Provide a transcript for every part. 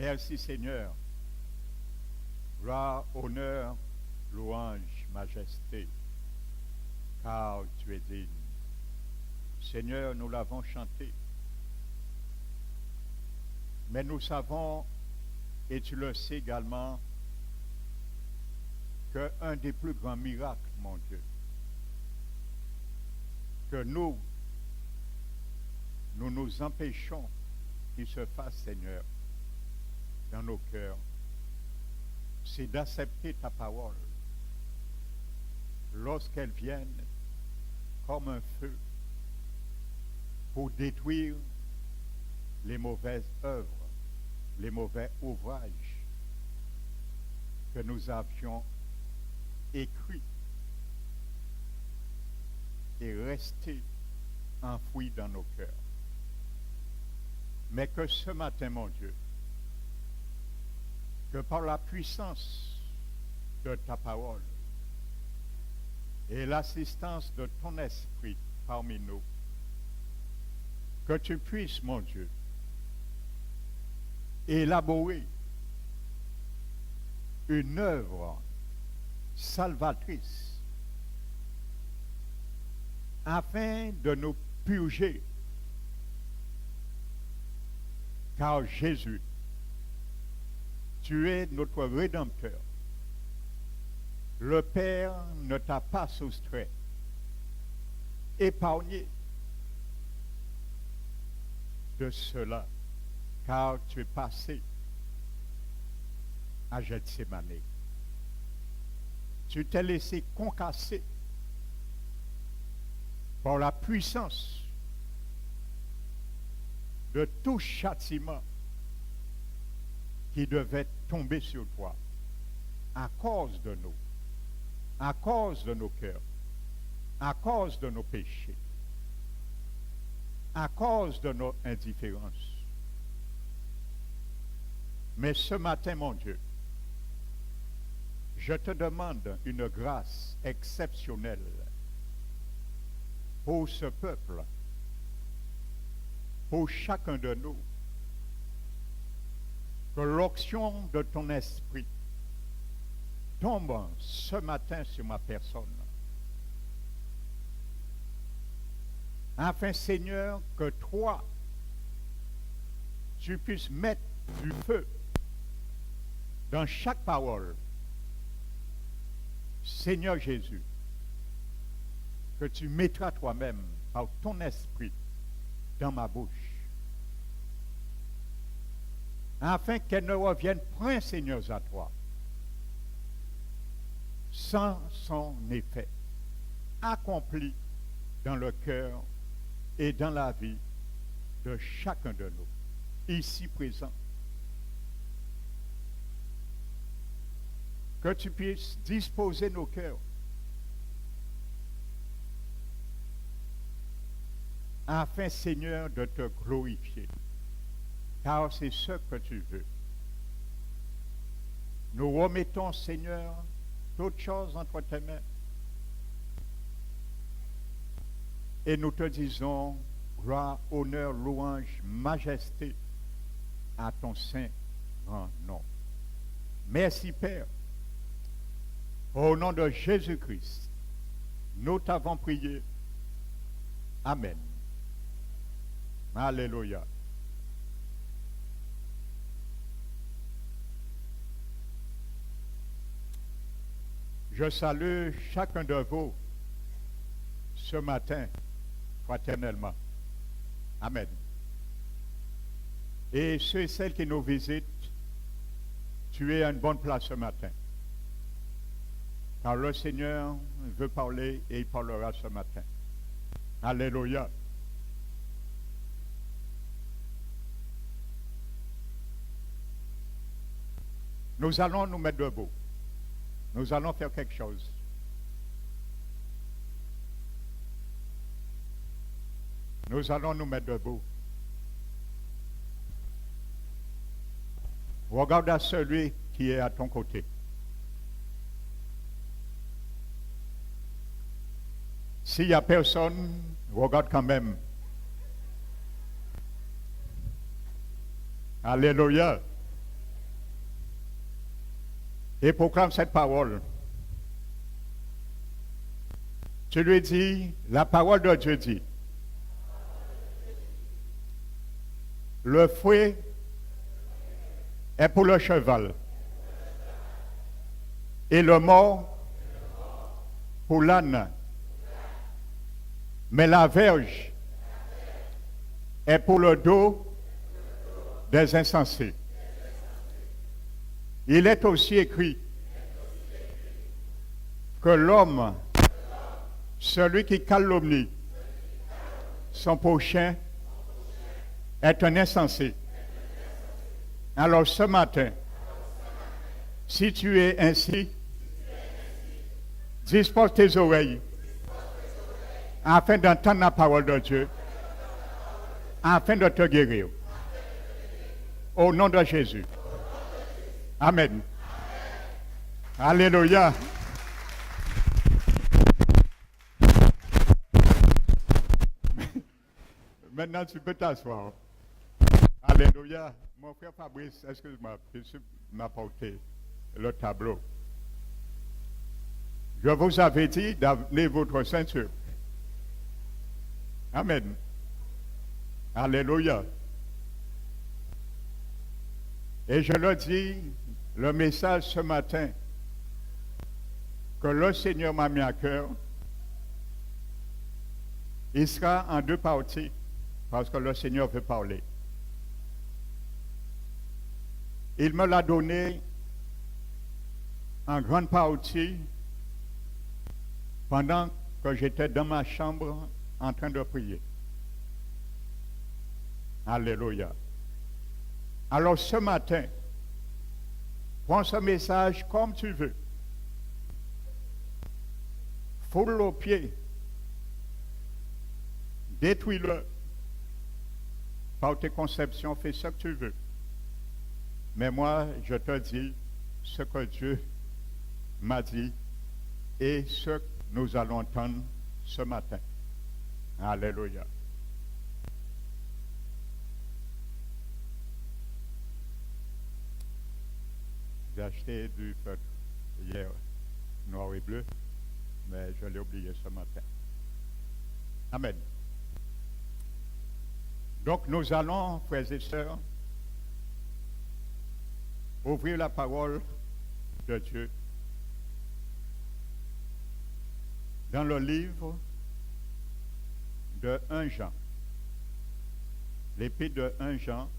Merci Seigneur. Gloire, honneur, louange, majesté, car tu es digne. Seigneur, nous l'avons chanté, mais nous savons, et tu le sais également, qu'un des plus grands miracles, mon Dieu, que nous nous empêchons qu'il se fasse, Seigneur, dans nos cœurs, c'est d'accepter ta parole lorsqu'elle vienne comme un feu pour détruire les mauvaises œuvres, les mauvais ouvrages que nous avions écrits et restés enfouis dans nos cœurs. Mais que ce matin, mon Dieu, que par la puissance de ta parole et l'assistance de ton esprit parmi nous, que tu puisses, mon Dieu, élaborer une œuvre salvatrice afin de nous purger, car Jésus, tu es notre Rédempteur. Le Père ne t'a pas soustrait, épargné de cela, car tu es passé à Gethsémani. Tu t'es laissé concasser par la puissance de tout châtiment qui devait tomber sur toi à cause de nous, à cause de nos cœurs, à cause de nos péchés, à cause de notre indifférence. Mais ce matin, mon Dieu, je te demande une grâce exceptionnelle pour ce peuple, pour chacun de nous, que l'onction de ton esprit tombe ce matin sur ma personne, afin, Seigneur, que toi, tu puisses mettre du feu dans chaque parole. Seigneur Jésus, que tu mettras toi-même par ton esprit dans ma bouche, afin qu'elle ne revienne point, Seigneur, à toi, sans son effet accompli dans le cœur et dans la vie de chacun de nous, ici présent. Que tu puisses disposer nos cœurs afin, Seigneur, de te glorifier, car c'est ce que tu veux. Nous remettons, Seigneur, toutes choses entre tes mains et nous te disons gloire, honneur, louange, majesté à ton saint grand nom. Merci, Père. Au nom de Jésus-Christ, nous t'avons prié. Amen. Alléluia. Je salue chacun de vous ce matin, fraternellement. Amen. Et ceux et celles qui nous visitent, tu es à une bonne place ce matin. Car le Seigneur veut parler et il parlera ce matin. Alléluia. Nous allons nous mettre debout. Nous allons faire quelque chose. Nous allons nous mettre debout. Regarde à celui qui est à ton côté. S'il n'y a personne, regarde quand même. Alléluia. et proclame cette parole. Tu lui dis, la parole de Dieu dit, le fouet est pour le cheval et le mort pour l'âne. Mais la verge est pour le dos des insensés. Il est aussi écrit que l'homme, celui qui calomnie son prochain, est un insensé. Alors ce matin, si tu es ainsi, dispose tes oreilles afin d'entendre la parole de Dieu, afin de te guérir. Au nom de Jésus. Amen. Alléluia. Maintenant, tu peux t'asseoir. Alléluia. Mon frère Fabrice, excuse-moi, je m'a porté le tableau. Je vous avais dit d'amener votre ceinture. Amen. Alléluia. Et je leur dis, le message ce matin, que le Seigneur m'a mis à cœur, il sera en deux parties, parce que le Seigneur veut parler. Il me l'a donné en grande partie pendant que j'étais dans ma chambre en train de prier. Alléluia. Alors ce matin, prends ce message comme tu veux. Foule-le au pied. Détruis-le. Par tes conceptions, fais ce que tu veux. Mais moi, je te dis ce que Dieu m'a dit et ce que nous allons entendre ce matin. Alléluia. J'ai acheté du feutre hier, noir et bleu, mais je l'ai oublié ce matin. Amen. Donc nous allons, frères et sœurs, ouvrir la parole de Dieu dans le livre de 1 Jean, l'épître de 1 Jean,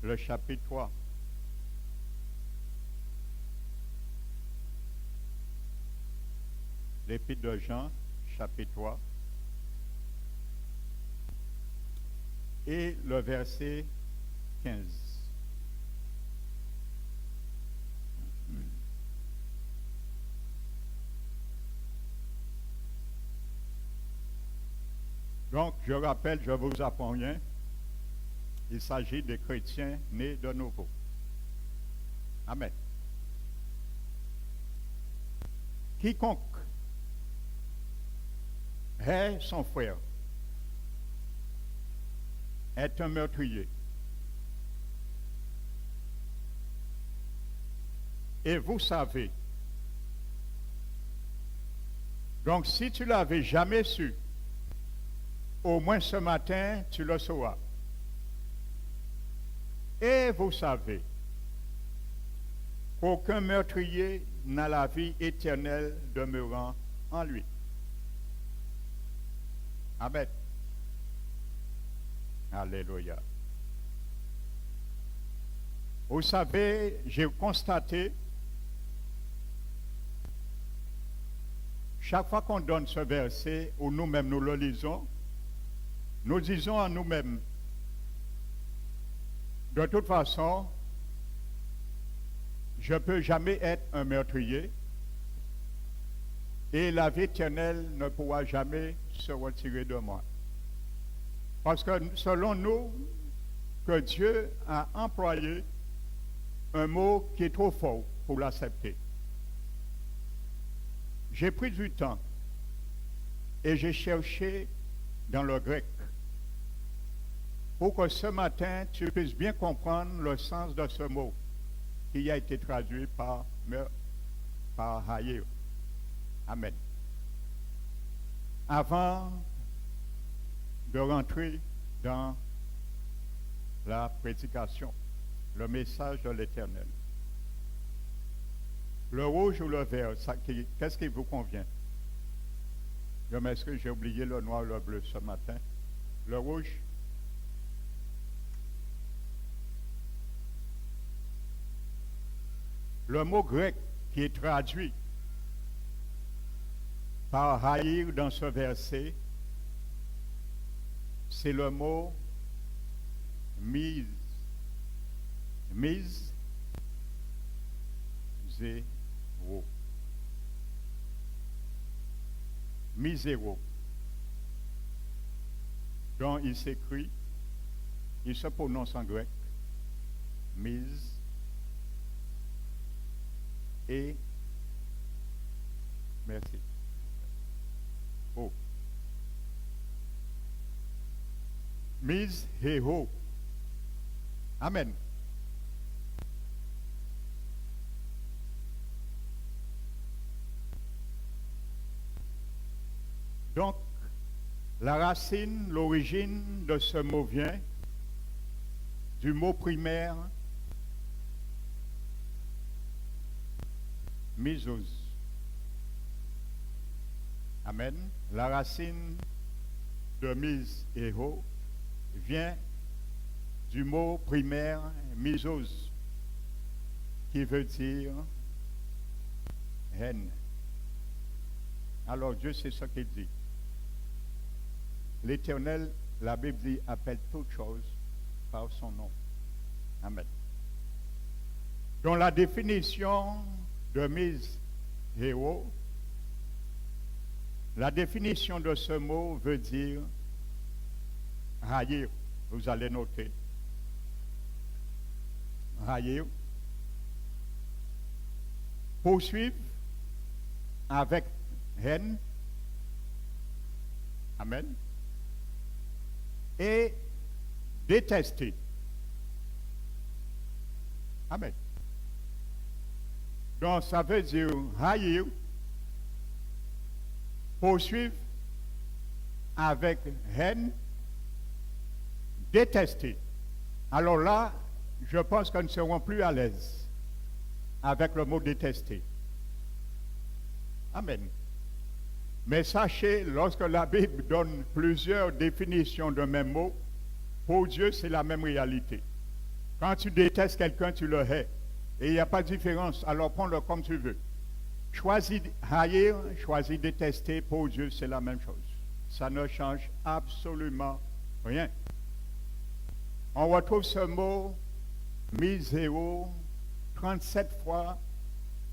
le chapitre 3. L'épître de Jean, chapitre 3, et le verset 15. Donc, je rappelle, je vous apprends rien, il s'agit des chrétiens nés de nouveau. Amen. Quiconque hait son frère est un meurtrier. Et vous savez, donc si tu l'avais jamais su, au moins ce matin, tu le sauras. Et vous savez qu'aucun meurtrier n'a la vie éternelle demeurant en lui. Amen. Alléluia. Vous savez, j'ai constaté, chaque fois qu'on donne ce verset, ou nous-mêmes nous le lisons, nous disons à nous-mêmes, de toute façon, je ne peux jamais être un meurtrier et la vie éternelle ne pourra jamais se retirer de moi. Parce que selon nous, que Dieu a employé un mot qui est trop fort pour l'accepter. J'ai pris du temps et j'ai cherché dans le grec pour que ce matin tu puisses bien comprendre le sens de ce mot. qui a été traduit par haïr. Amen. Avant de rentrer dans la prédication, le message de l'Éternel, le rouge ou le vert, qu'est-ce qui vous convient? Je m'excuse, j'ai oublié le noir et le bleu ce matin. Le rouge? Le mot grec qui est traduit par haïr dans ce verset, c'est le mot mise. Mise, zéro. Miséro. Donc il s'écrit, il se prononce en grec, mise et merci. Oh. Mise et oh. Amen. Donc, la racine, l'origine de ce mot vient du mot primaire misos. Amen. La racine de mise et ho vient du mot primaire misos, qui veut dire haine. Alors Dieu, c'est ce qu'il dit. L'Éternel, la Bible dit, appelle toute chose par son nom. Amen. Dans la définition de mise et ho, la définition de ce mot veut dire haïr. Vous allez noter. Haïr. Poursuivre avec haine. Amen. Et détester. Amen. Donc ça veut dire haïr, poursuivre avec haine, détester. Alors là, je pense que nous ne serons plus à l'aise avec le mot détester. Amen. Mais sachez, lorsque la Bible donne plusieurs définitions d'un même mot, pour Dieu, c'est la même réalité. Quand tu détestes quelqu'un, tu le hais. Et il n'y a pas de différence, alors prends-le comme tu veux. Choisis haïr, choisis détester, pour Dieu, c'est la même chose. Ça ne change absolument rien. On retrouve ce mot miséo 37 fois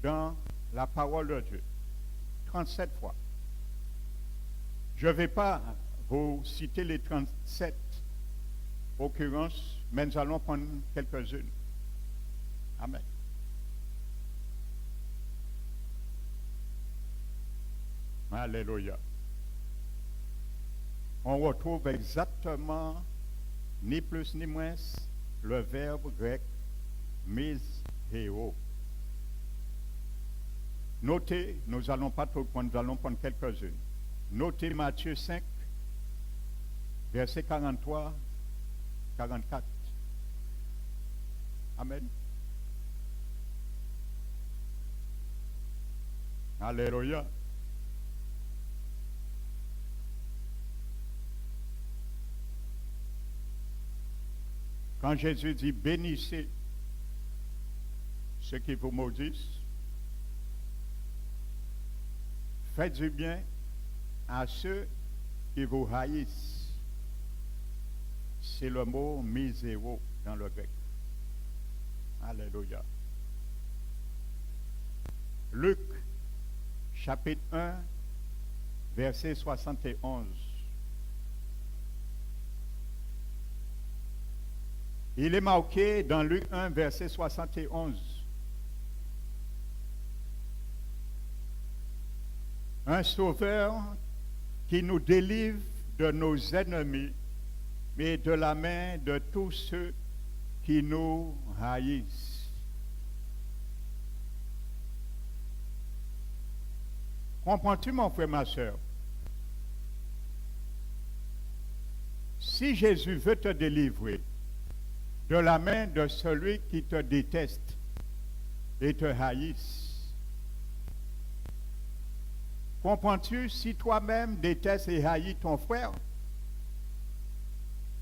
dans la parole de Dieu. 37 fois. Je ne vais pas vous citer les 37 occurrences, mais nous allons prendre quelques-unes. Amen. Alléluia. On retrouve exactement, ni plus ni moins, le verbe grec miséo. Notez, nous n'allons pas tout prendre, nous allons prendre quelques-unes. Notez Matthieu 5, versets 43, 44. Amen. Alléluia. Quand Jésus dit bénissez ceux qui vous maudissent, faites du bien à ceux qui vous haïssent. C'est le mot miséo dans le grec. Alléluia. Luc, chapitre 1, verset 71. Il est marqué dans Luc 1, verset 71. Un sauveur qui nous délivre de nos ennemis, mais de la main de tous ceux qui nous haïssent. Comprends-tu, mon frère, ma soeur? Si Jésus veut te délivrer de la main de celui qui te déteste et te haïsse, comprends-tu, si toi-même détestes et haïs ton frère,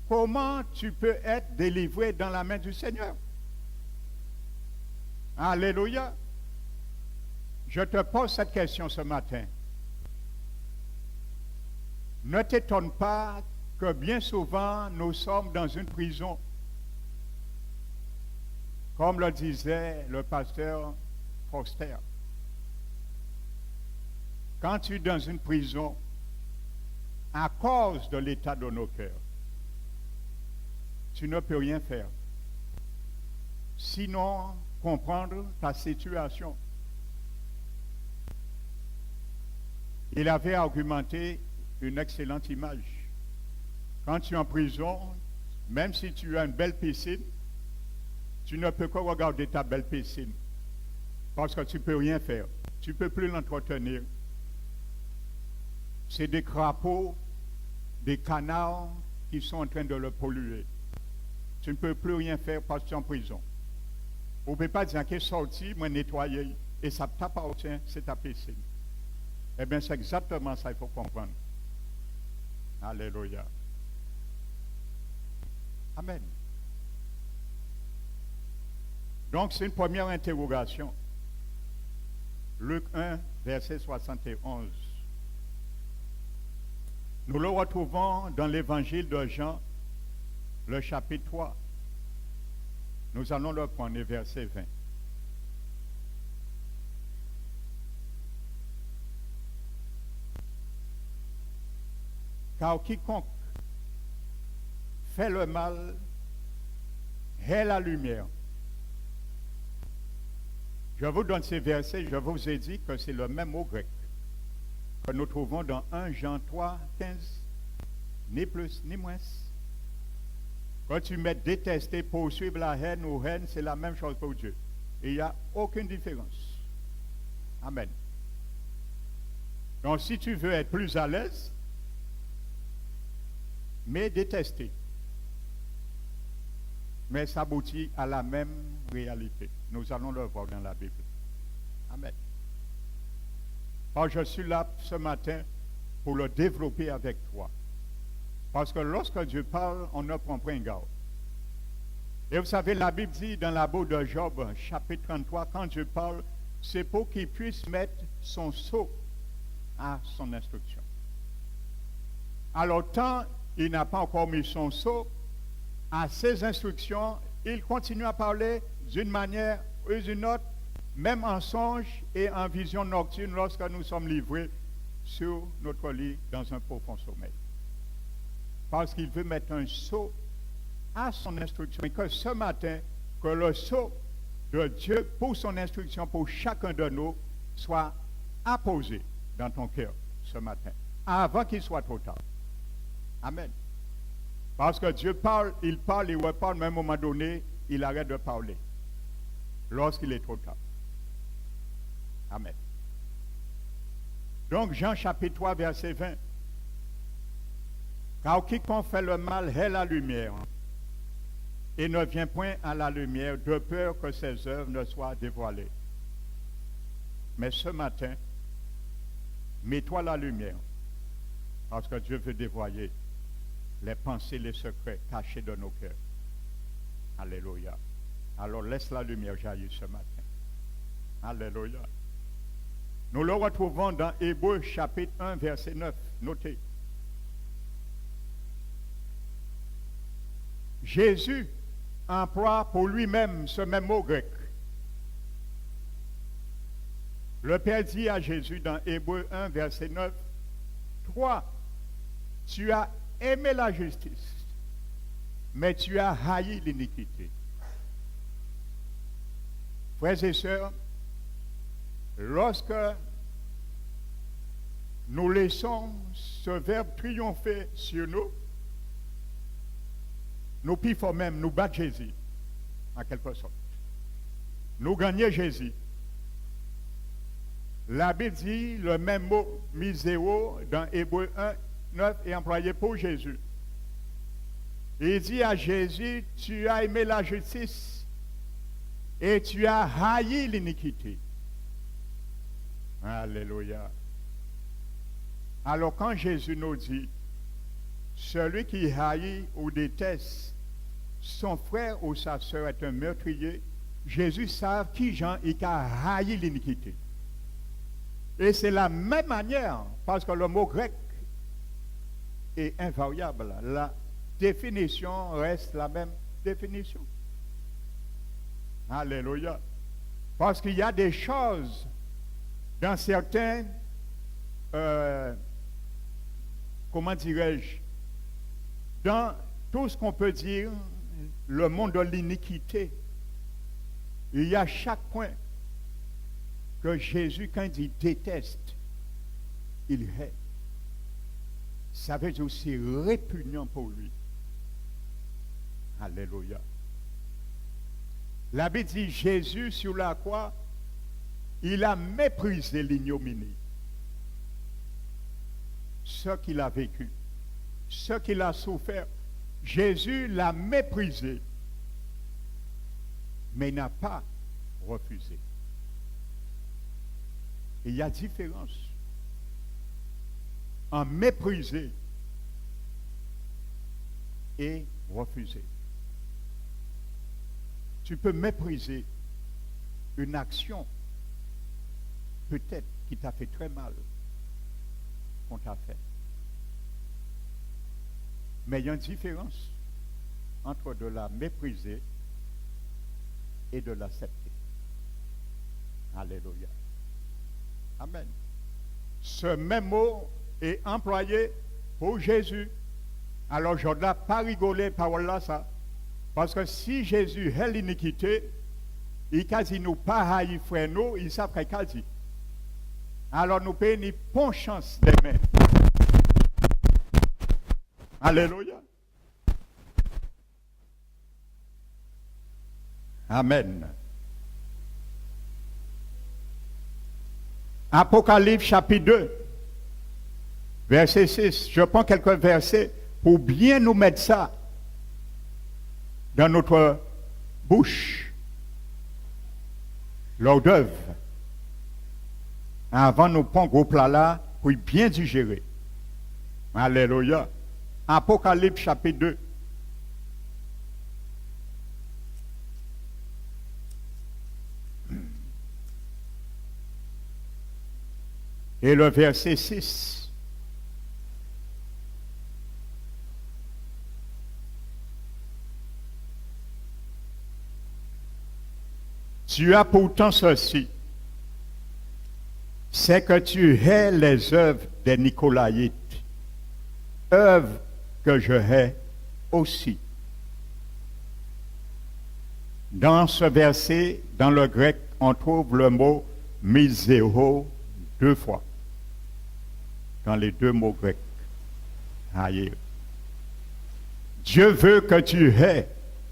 comment tu peux être délivré dans la main du Seigneur? Alléluia. Je te pose cette question ce matin. Ne t'étonne pas que bien souvent nous sommes dans une prison. Comme le disait le pasteur Foster. Quand tu es dans une prison, à cause de l'état de nos cœurs, tu ne peux rien faire. Sinon, comprendre ta situation. Il avait argumenté une excellente image. Quand tu es en prison, même si tu as une belle piscine, tu ne peux que regarder ta belle piscine. Parce que tu ne peux rien faire. Tu ne peux plus l'entretenir. C'est des crapauds, des canards qui sont en train de le polluer. Tu ne peux plus rien faire parce que tu es en prison. On ne peut pas dire qu'il est sorti, moi nettoyer, et ça t'appartient, c'est ta piscine. Eh bien, c'est exactement ça qu'il faut comprendre. Alléluia. Amen. Donc, c'est une première interrogation. Luc 1, verset 71. Nous le retrouvons dans l'évangile de Jean, le chapitre 3. Nous allons le prendre, verset 20. Car quiconque fait le mal est la lumière. Je vous donne ces versets, je vous ai dit que c'est le même mot grec que nous trouvons dans 1 Jean 3, 15, ni plus ni moins. Quand tu mets détester, poursuivre la haine ou haine, c'est la même chose pour Dieu. Il n'y a aucune différence. Amen. Donc si tu veux être plus à l'aise, mais détester. Mais ça aboutit à la même réalité. Nous allons le voir dans la Bible. Amen. Alors, je suis là ce matin pour le développer avec toi. Parce que lorsque Dieu parle, on ne prend point garde. Et vous savez, la Bible dit dans la Bible de Job, chapitre 33, quand Dieu parle, c'est pour qu'il puisse mettre son sceau à son instruction. Alors, tant il n'a pas encore mis son sceau à ses instructions, il continue à parler d'une manière ou d'une autre, même en songe et en vision nocturne lorsque nous sommes livrés sur notre lit dans un profond sommeil. Parce qu'il veut mettre un sceau à son instruction. Et que ce matin, que le sceau de Dieu pour son instruction, pour chacun de nous, soit apposé dans ton cœur ce matin, avant qu'il soit trop tard. Amen. Parce que Dieu parle, il reparle, mais à un moment donné, il arrête de parler. Lorsqu'il est trop tard. Amen. Donc, Jean chapitre 3, verset 20. Car quiconque fait le mal est la lumière, et ne vient point à la lumière de peur que ses œuvres ne soient dévoilées. Mais ce matin, mets-toi la lumière, parce que Dieu veut dévoiler les pensées, les secrets cachés de nos cœurs. Alléluia. Alors laisse la lumière jaillir ce matin. Alléluia. Nous le retrouvons dans Hébreux chapitre 1, verset 9. Notez. Jésus emploie pour lui-même ce même mot grec. Le Père dit à Jésus dans Hébreux 1, verset 9, « Toi, tu as aimé la justice, mais tu as haï l'iniquité. » Frères et sœurs, lorsque nous laissons ce verbe triompher sur nous, nous piffons même, nous battons Jésus, en quelque sorte. Nous gagnons Jésus. La Bible dit le même mot miséo dans Hébreux 1, 9 est employé pour Jésus. Il dit à Jésus, tu as aimé la justice et tu as haï l'iniquité. Alléluia. Alors quand Jésus nous dit, celui qui haït ou déteste son frère ou sa soeur est un meurtrier, Jésus savait qui Jean il a haï l'iniquité. Et c'est la même manière, parce que le mot grec est invariable. La définition reste la même définition. Alléluia. Parce qu'il y a des choses dans certains, comment dirais-je, dans tout ce qu'on peut dire, le monde de l'iniquité, il y a chaque point que Jésus, quand il déteste, il hait. Ça veut dire aussi répugnant pour lui. Alléluia. La Bible dit Jésus sur la croix, il a méprisé l'ignominie. Ce qu'il a vécu, ce qu'il a souffert, Jésus l'a méprisé, mais il n'a pas refusé. Il y a différence en mépriser et refuser. Tu peux mépriser une action, peut-être, qui t'a fait très mal, qu'on t'a fait. Mais il y a une différence entre de la mépriser et de l'accepter. Alléluia. Amen. Ce même mot est employé pour Jésus. Alors je ne dois pas rigoler par là ça. Parce que si Jésus est l'iniquité, il a dit nous pas haïr frère nous, il savent qu'il a dit. Alors nous payons une bonne chance des mains. Alléluia. Amen. Apocalypse chapitre 2, verset 6. Je prends quelques versets pour bien nous mettre ça dans notre bouche, l'hors d'œuvre, avant nous prendre gros plat là pour bien digérer. Alléluia. Apocalypse chapitre 2. Et le verset 6. Tu as pourtant ceci, c'est que tu hais les œuvres des Nicolaïtes, œuvres que je hais aussi. Dans ce verset, dans le grec, on trouve le mot miséo 2 fois, dans les 2 mots grecs. Aïe. Dieu veut que tu hais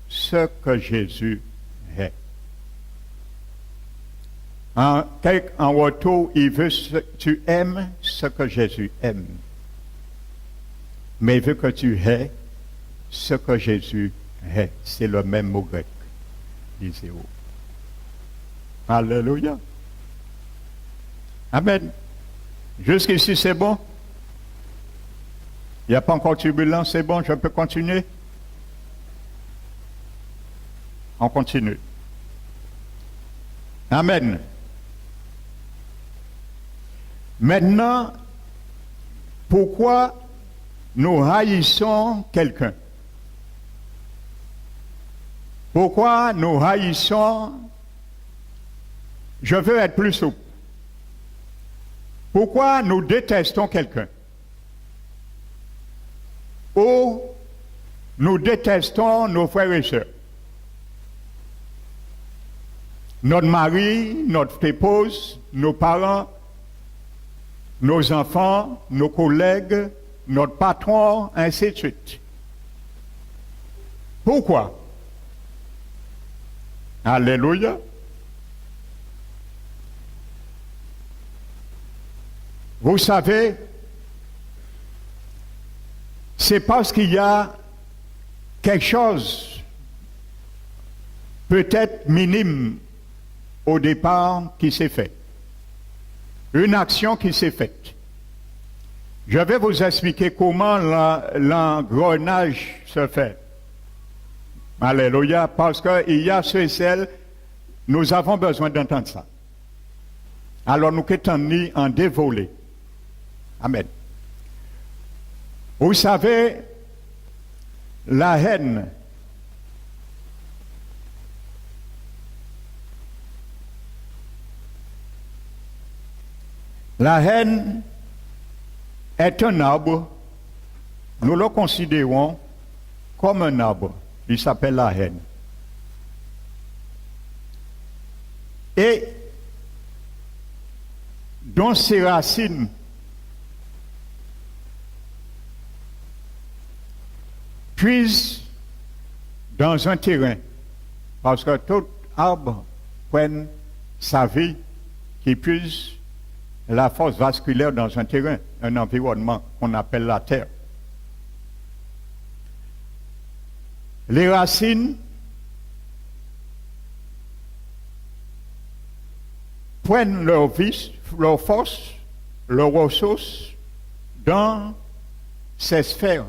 ce que Jésus hait. En retour, il veut que tu aimes ce que Jésus aime. Mais il veut que tu hais ce que Jésus hait. C'est le même mot grec. Miséo. Alléluia. Amen. Jusqu'ici, c'est bon? Il n'y a pas encore de turbulence, c'est bon, je peux continuer? On continue. Amen. Maintenant, pourquoi nous haïssons quelqu'un? Pourquoi nous haïssons? Je veux être plus souple. Pourquoi nous détestons quelqu'un? Ou nous détestons nos frères et sœurs? Notre mari, notre épouse, nos parents, nos enfants, nos collègues, notre patron, ainsi de suite. Pourquoi? Alléluia. Vous savez, c'est parce qu'il y a quelque chose, peut-être minime au départ, qui s'est fait. Une action qui s'est faite. Je vais vous expliquer comment l'engrenage se fait. Alléluia, parce qu'il y a ceux et celles, nous avons besoin d'entendre ça. Alors nous qu'étant en dévolé. Amen. Vous savez, la haine, est un arbre, nous le considérons comme un arbre, il s'appelle la haine. Et dont ses racines puisent dans un terrain, parce que tout arbre prend sa vie qui puise la force vasculaire dans un terrain, un environnement qu'on appelle la terre. Les racines prennent leur vie, leur force, leurs ressources dans ces sphères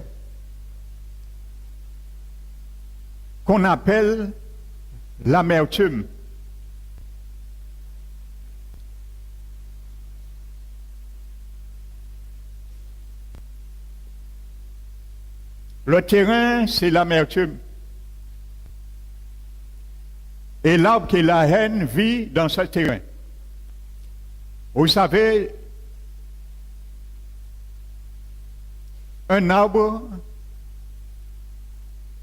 qu'on appelle l'amertume. Le terrain, c'est l'amertume. Et l'arbre qui est la haine vit dans ce terrain. Vous savez, un arbre,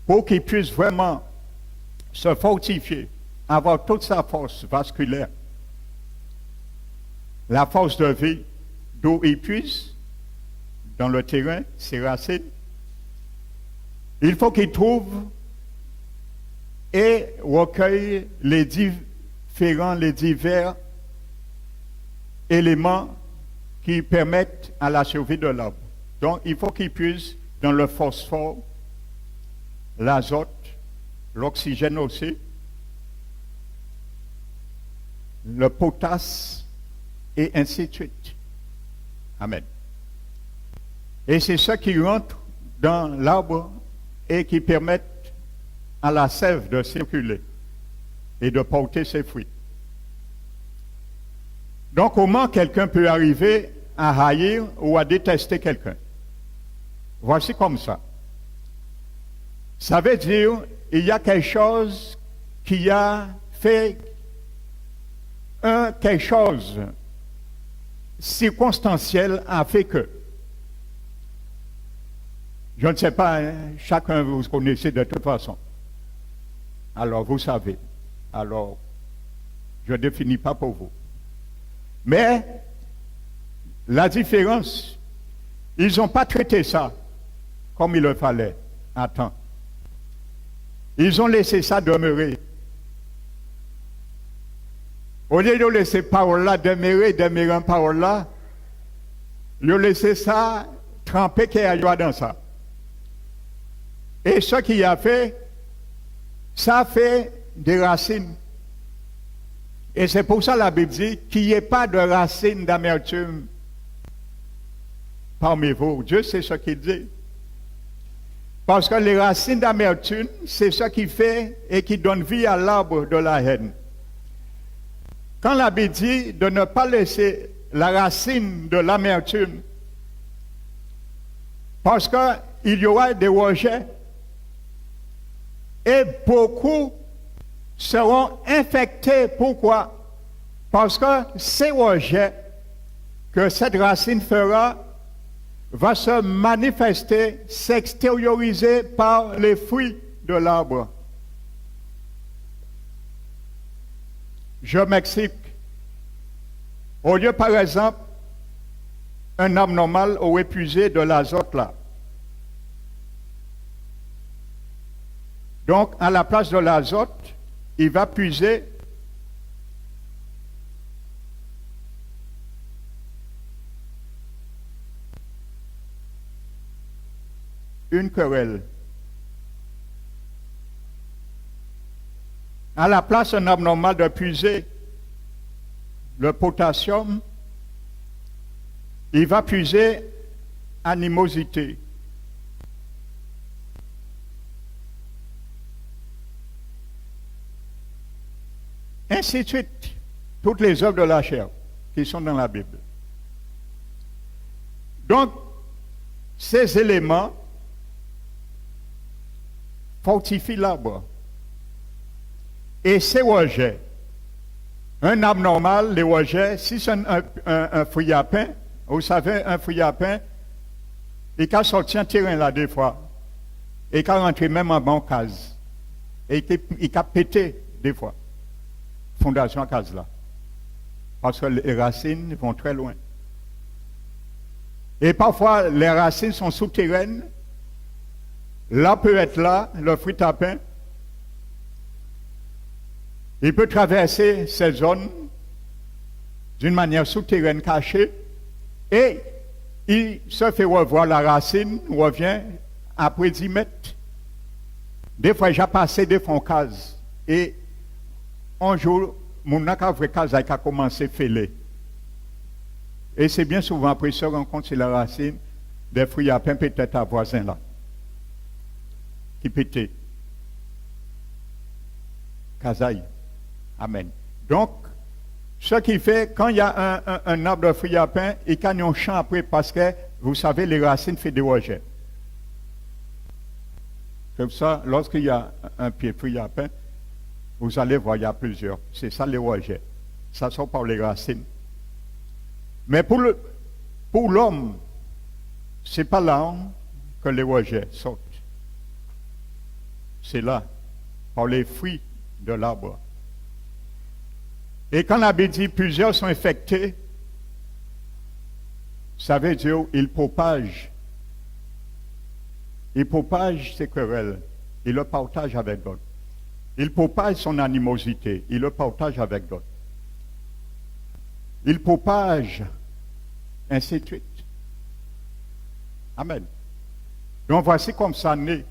pour qu'il puisse vraiment se fortifier, avoir toute sa force vasculaire, la force de vie, d'où il puise dans le terrain, ses racines, il faut qu'il trouve et recueille les divers éléments qui permettent à la survie de l'arbre. Donc, il faut qu'il puise dans le phosphore, l'azote, l'oxygène aussi, le potasse, et ainsi de suite. Amen. Et c'est ça qui rentre dans l'arbre et qui permettent à la sève de circuler et de porter ses fruits. Donc, comment quelqu'un peut arriver à haïr ou à détester quelqu'un? Voici comme ça. Ça veut dire il y a quelque chose qui a fait quelque chose circonstanciel a fait que. Je ne sais pas, hein, chacun vous connaissez de toute façon. Alors vous savez. Alors, je ne définis pas pour vous. Mais la différence, ils n'ont pas traité ça comme il le fallait à temps. Ils ont laissé ça demeurer. Au lieu de laisser parole-là demeurer en parole-là, ils ont laissé ça tremper qu'il y a dans ça. Et ce qu'il a fait, ça fait des racines. Et c'est pour ça la Bible dit qu'il n'y ait pas de racines d'amertume parmi vous. Dieu sait ce qu'il dit. Parce que les racines d'amertume, c'est ce qui fait et qui donne vie à l'arbre de la haine. Quand la Bible dit de ne pas laisser la racine de l'amertume, parce qu'il y aura des rejets, et beaucoup seront infectés. Pourquoi? Parce que ces rejets que cette racine fera va se manifester, s'extérioriser par les fruits de l'arbre. Je m'explique. Au lieu, par exemple, un arbre normal aurait puisé de l'azote là. Donc, à la place de l'azote, il va puiser une querelle. À la place, un arbre normal de puiser le potassium, il va puiser animosité. Ainsi de suite, toutes les œuvres de la chair qui sont dans la Bible. Donc, ces éléments fortifient l'arbre. Et ces rejets, un arbre normal, les rejets, si c'est un fruit à pain, vous savez, un fruit à pain, il peut sortir un terrain là des fois, et peut rentrer même en bon case, et il peut péter des fois, fondation à case là, parce que les racines vont très loin. Et parfois, les racines sont souterraines, là peut être là, le fruit à pain, il peut traverser ces zones d'une manière souterraine cachée et il se fait revoir la racine, revient après 10 mètres. Des fois, j'ai passé des fonds cases et un jour, mon case a commencé à fêler. Et c'est bien souvent après se rencontre sur la racine des fruits à pain peut-être à voisin là qui pétaient. Kazaï. Amen. Donc, ce qui fait, quand il y a un arbre de fruits à pain, il y a un champ après parce que, vous savez, les racines font des rejets. Comme ça, lorsqu'il y a un pied fruit à pain, vous allez voir, il y a plusieurs. C'est ça les rejets. Ça sort par les racines. Mais pour l'homme, ce n'est pas là que les rejets sortent. C'est là, par les fruits de l'arbre. Et quand la Bible dit plusieurs sont infectés, ça veut dire qu'ils propagent. Ils propagent ses querelles. Ils le partagent avec d'autres. Il propage son animosité. Il le partage avec d'autres. Il propage, ainsi de suite. Amen. Donc voici comme ça naît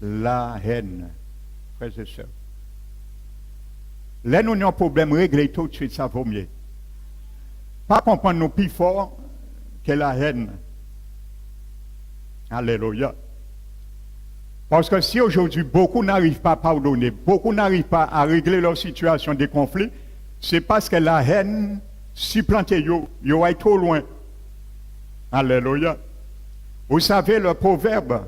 la haine, frères et sœurs. Là, nous avons un problème réglé tout de suite, ça vaut mieux. Pas comprendre nous plus fort que la haine. Alléluia. Parce que si aujourd'hui beaucoup n'arrivent pas à pardonner, beaucoup n'arrivent pas à régler leur situation des conflits, c'est parce que la haine supplanté yo va trop loin. Alléluia. Vous savez le proverbe.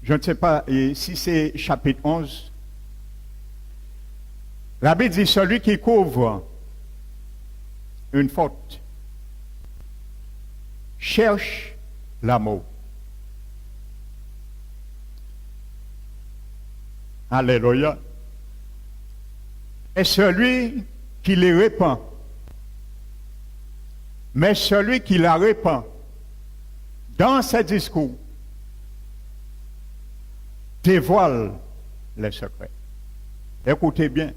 Je ne sais pas si c'est chapitre 11. La Bible dit celui qui couvre une faute cherche l'amour. Alléluia. Et celui qui les répand, mais celui qui la répand dans ses discours dévoile les secrets. Écoutez bien.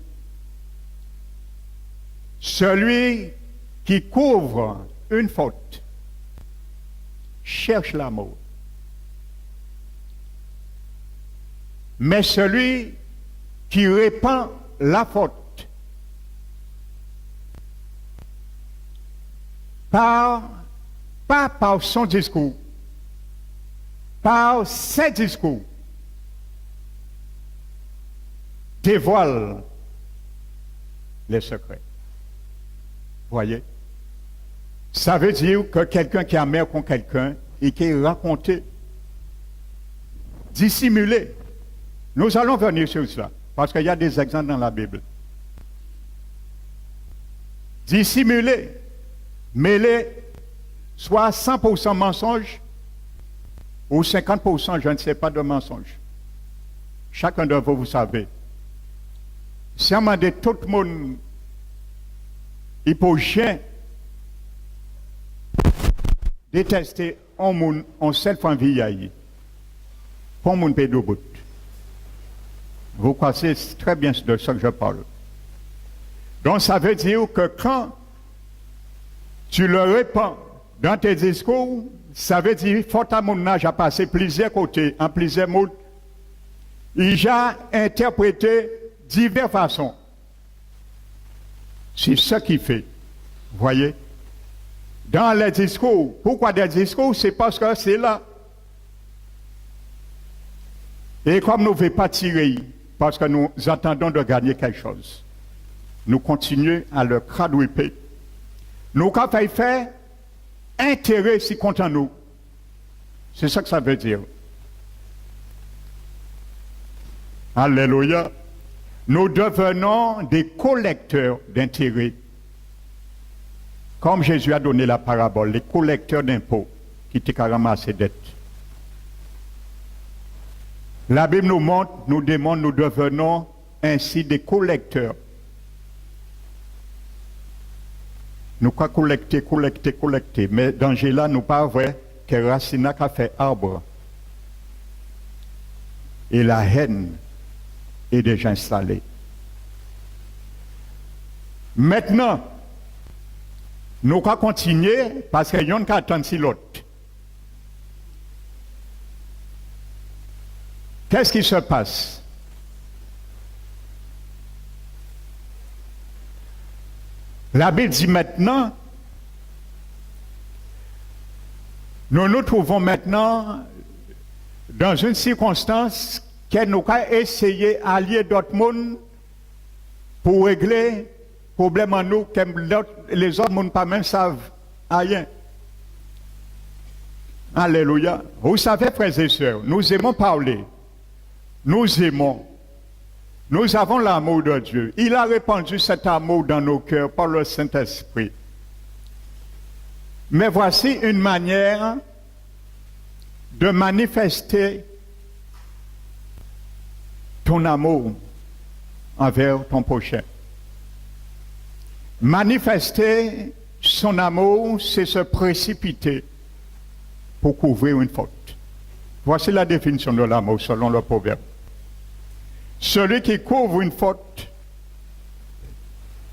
Celui qui couvre une faute cherche l'amour. Mais celui qui répand la faute pas par son discours, par ses discours, dévoile les secrets. Voyez? Ça veut dire que quelqu'un qui est amer contre quelqu'un et qui est raconté, dissimulé. Nous allons venir sur cela, parce qu'il y a des exemples dans la Bible. Dissimulé, mêlé, soit 100% mensonge, ou 50%, je ne sais pas, de mensonge. Chacun de vous, vous savez. Si on m'a dit tout le monde, il peut jamais détester un monde en seule fois vie. Pour un monde pédobot. Vous croyez très bien de ce que je parle. Donc ça veut dire que quand tu le répands dans tes discours, ça veut dire faut à mon âge à passer plusieurs côtés, en plusieurs mots. Il a interprété diverses façons. C'est ce qu'il fait. Vous voyez? Dans les discours. Pourquoi des discours? C'est parce que c'est là. Et comme nous ne voulons pas tirer, parce que nous attendons de gagner quelque chose, nous continuons à le cradouper. Nous avons fait intérêt si contre nous. C'est ça que ça veut dire. Alléluia. Nous devenons des collecteurs d'intérêts. Comme Jésus a donné la parabole, les collecteurs d'impôts qui étaient carrément ses dettes. La Bible nous montre, nous demande, nous devenons ainsi des collecteurs. Nous quoi collecter. Mais danger là, nous pas vrai que racine a fait arbre. Et la haine est déjà installée. Maintenant, nous allons continuer parce qu'il y a un qui attend si l'autre. Qu'est-ce qui se passe? La Bible dit maintenant, nous nous trouvons maintenant dans une circonstance que nous avons essayé d'allier d'autres mondes pour régler le problème en nous que les autres mondes pas même savent rien. Alléluia. Vous savez, frères et sœurs, nous aimons parler. Nous aimons. Nous avons l'amour de Dieu. Il a répandu cet amour dans nos cœurs par le Saint-Esprit. Mais voici une manière de manifester ton amour envers ton prochain. Manifester son amour, c'est se précipiter pour couvrir une faute. Voici la définition de l'amour selon le proverbe. Celui qui couvre une faute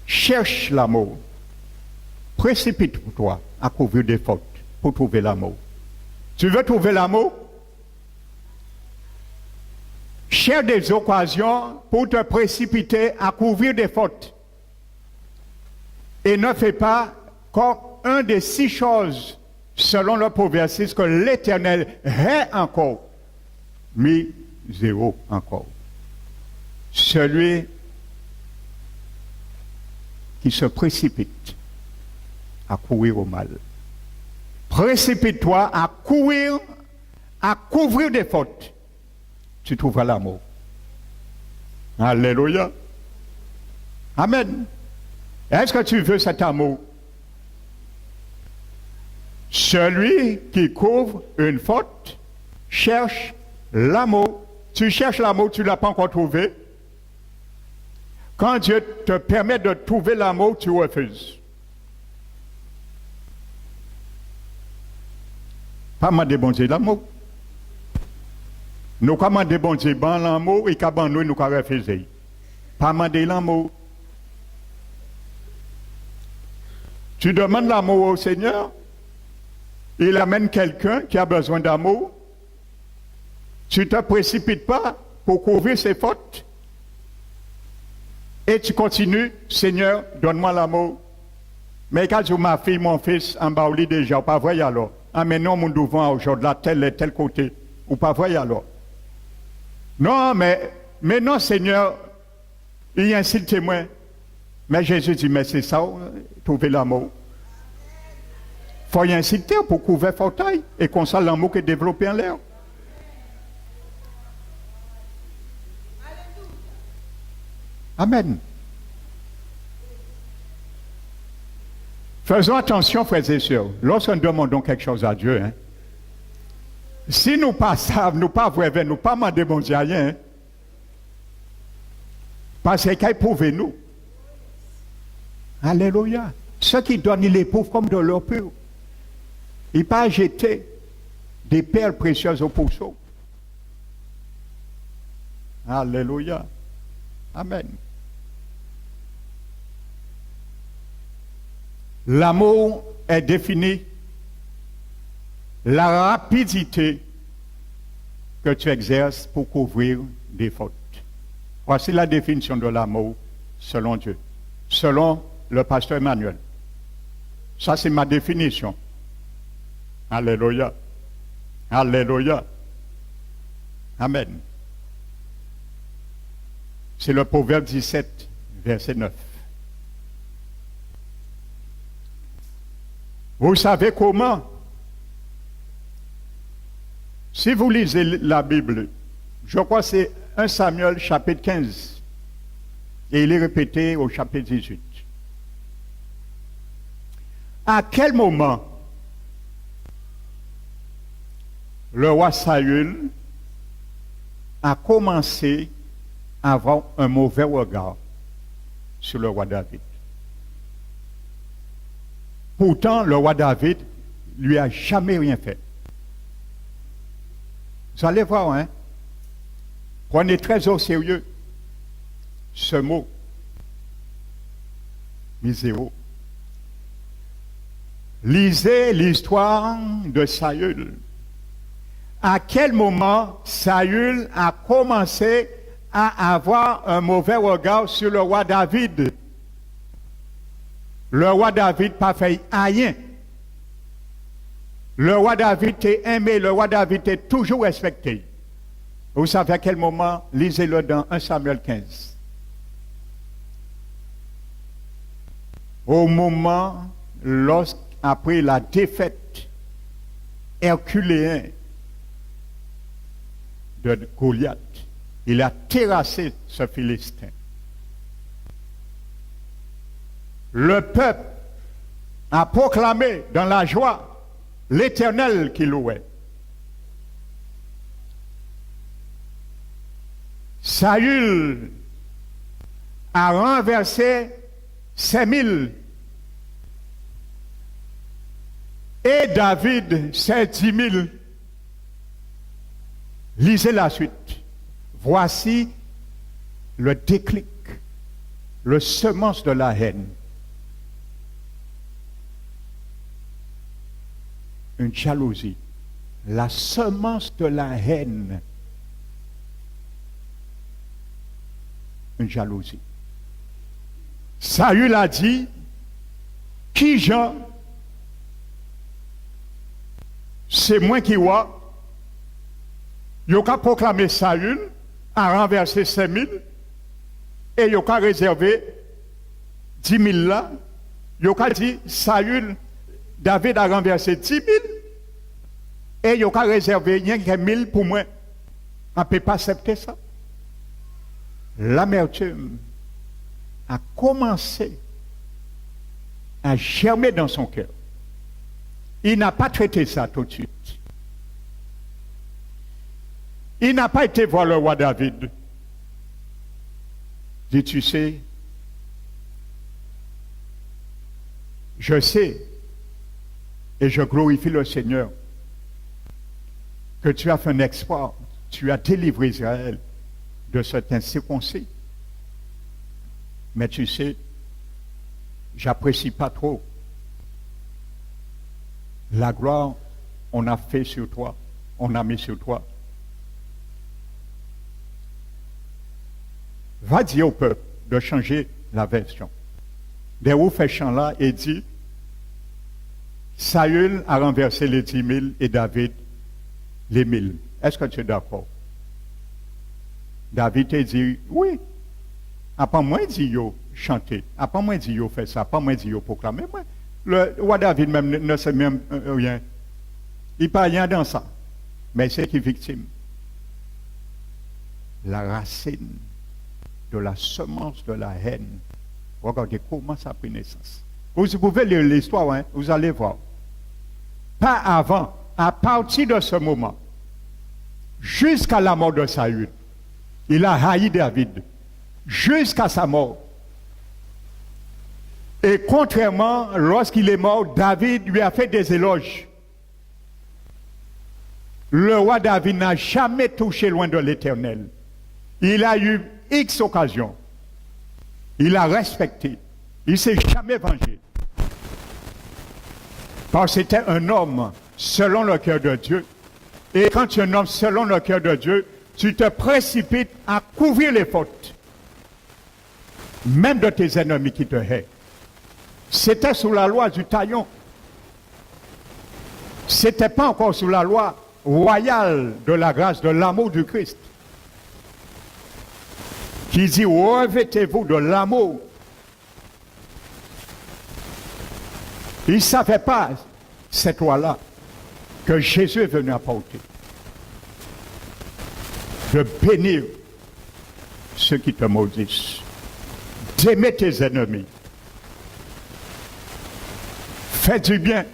cherche l'amour. Précipite-toi à couvrir des fautes pour trouver l'amour. Tu veux trouver l'amour? Cherche des occasions pour te précipiter à couvrir des fautes. Et ne fais pas comme un des 6 choses, selon le proverbe 6, que l'Éternel est encore, mais 0 encore. Celui qui se précipite à courir au mal. Précipite-toi à courir, à couvrir des fautes. Tu trouveras l'amour. Alléluia. Amen. Est-ce que tu veux cet amour? Celui qui couvre une faute cherche l'amour. Tu cherches l'amour, tu ne l'as pas encore trouvé. Quand Dieu te permet de trouver l'amour, tu refuses. Pas demander bon Dieu l'amour. Nous commandons bon Dieu l'amour et quand nous refuser. Pas demander l'amour. Tu demandes l'amour au Seigneur, il amène quelqu'un qui a besoin d'amour. Tu ne te précipites pas pour couvrir ses fautes. Et tu continues, Seigneur, donne-moi l'amour. Mais quand tu ma fille, mon fils, en bas, déjà, pas vrai alors. Ah, mais non, mon devant aujourd'hui, là, tel et tel côté. Ou pas vrai alors. Non, mais non, Seigneur, il y a un seul témoin. Mais Jésus dit, mais c'est ça, trouver l'amour. Il faut y inciter pour couvrir fauteuil et qu'on sait l'amour qui est développé en l'air. Amen. Faisons attention, frères et sœurs, lorsque nous demandons quelque chose à Dieu, hein, si nous pas savons, nous pas vrai, nous pas demander bon Dieu rien, hein, parce qu'il éprouve nous. Alléluia. Ceux qui donnent, ils l'éprouvent comme de l'eau pure. Il pas jeter des perles précieuses au pourceau. Alléluia. Amen. L'amour est défini la rapidité que tu exerces pour couvrir des fautes. Voici la définition de l'amour selon Dieu, selon le pasteur Emmanuel. Ça, c'est ma définition. Alléluia. Alléluia. Amen. C'est le Proverbe 17, verset 9. Vous savez comment? Si vous lisez la Bible, je crois que c'est 1 Samuel chapitre 15, et il est répété au chapitre 18. À quel moment le roi Saül a commencé à avoir un mauvais regard sur le roi David? Pourtant, le roi David lui a jamais rien fait. Vous allez voir, hein? Prenez très au sérieux ce mot. Miséro. Lisez l'histoire de Saül. À quel moment Saül a commencé à avoir un mauvais regard sur le roi David? Le roi David n'a pas fait rien. Le roi David est aimé, le roi David est toujours respecté. Vous savez à quel moment? Lisez-le dans 1 Samuel 15. Au moment, après la défaite herculéenne de Goliath, il a terrassé ce Philistin. Le peuple a proclamé dans la joie l'Éternel qui louait. Saül a renversé 5000 et David ses 10 000. Lisez la suite. Voici le déclic, le semence de la haine. Une jalousie, la semence de la haine, une jalousie. Saül a dit, qui Jean, c'est moi qui vois, il a proclamé Saül, a renversé 5000, et il a réservé 10 000 là, il a dit, Saül, David a renversé 10 000 et il a réservé rien que 1000 pour moi. On ne peut pas accepter ça. L'amertume a commencé à germer dans son cœur. Il n'a pas traité ça tout de suite. Il n'a pas été voir le roi David. Il dit, tu sais, je sais, et je glorifie le Seigneur, que tu as fait un exploit, tu as délivré Israël de cet incirconcis. Mais tu sais, j'apprécie pas trop la gloire on a fait sur toi, on a mis sur toi. Va dire au peuple de changer la version. Des hauts fait chant là et dit, Saül a renversé les 10 000 et David les 1000. Est-ce que tu es d'accord? David te dit, oui. Après moi, il dit, yo, chanter. Après moi, il dit, yo, fait ça. Après moi, il dit, yo, proclamer. Le roi David même ne sait même rien. Il n'y a pas rien dans ça. Mais c'est qui est victime. La racine de la semence de la haine. Regardez comment ça a pris naissance. Vous pouvez lire l'histoire, hein? Vous allez voir. Pas avant, à partir de ce moment, jusqu'à la mort de Saül, il a haï David, jusqu'à sa mort. Et contrairement, lorsqu'il est mort, David lui a fait des éloges. Le roi David n'a jamais touché loin de l'Éternel. Il a eu X occasions. Il a respecté. Il ne s'est jamais vengé. Parce que c'était un homme selon le cœur de Dieu. Et quand tu es un homme selon le cœur de Dieu, tu te précipites à couvrir les fautes. Même de tes ennemis qui te haïssent. C'était sous la loi du talion. C'était pas encore sous la loi royale de la grâce, de l'amour du Christ. Qui dit, revêtez-vous de l'amour. Il ne savait pas cette loi-là que Jésus est venu apporter. De bénir ceux qui te maudissent. D'aimer tes ennemis. Fais du bien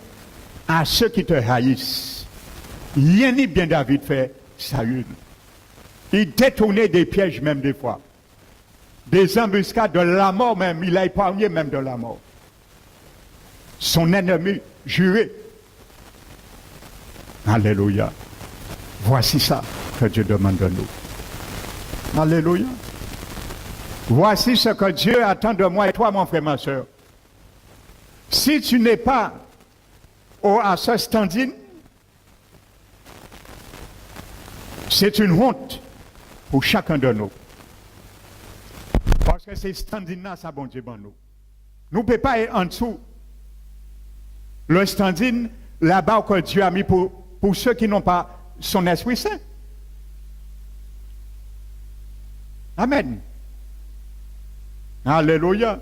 à ceux qui te haïssent. Rien ni bien David fait ça une. Il détournait des pièges même des fois. Des embuscades de la mort même. Il a épargné même de la mort. Son ennemi juré. Alléluia. Voici ça que Dieu demande de nous. Alléluia. Voici ce que Dieu attend de moi et toi, mon frère, ma soeur. Si tu n'es pas à ce standing, c'est une honte pour chacun de nous. Parce que c'est standing-là, ça, bon Dieu, bon nous. Nous ne pouvons pas être en dessous. Le standing, là-bas que Dieu a mis pour ceux qui n'ont pas son Esprit Saint. Amen. Alléluia.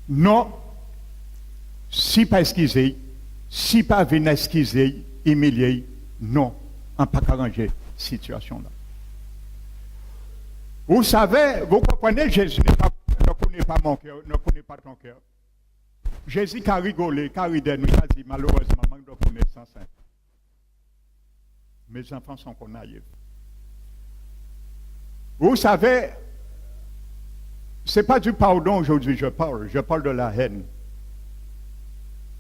Non, si pas esquisé, si pas venir esquiser, humilier, non, on ne peut pas arranger cette situation-là. Vous savez, vous comprenez, Jésus ne connaît pas mon cœur, ne connaît pas ton cœur. Jésus qui a rigolé, qui a ridé, nous a dit malheureusement, manque de connaissance. Mes enfants sont naïfs. Vous savez, ce n'est pas du pardon aujourd'hui je parle de la haine.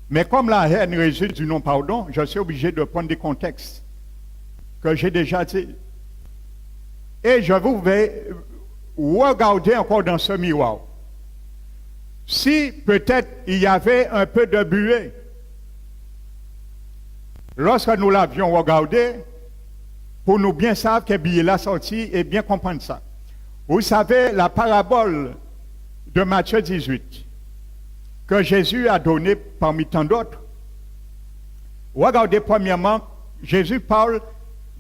Mais comme la haine résulte du non-pardon, je suis obligé de prendre des contextes que j'ai déjà dit. Et je vous vais regarder encore dans ce miroir. Si peut-être il y avait un peu de buée, lorsque nous l'avions regardé, pour nous bien savoir que billet là sorti et bien comprendre ça. Vous savez, la parabole de Matthieu 18, que Jésus a donnée parmi tant d'autres. Regardez premièrement, Jésus parle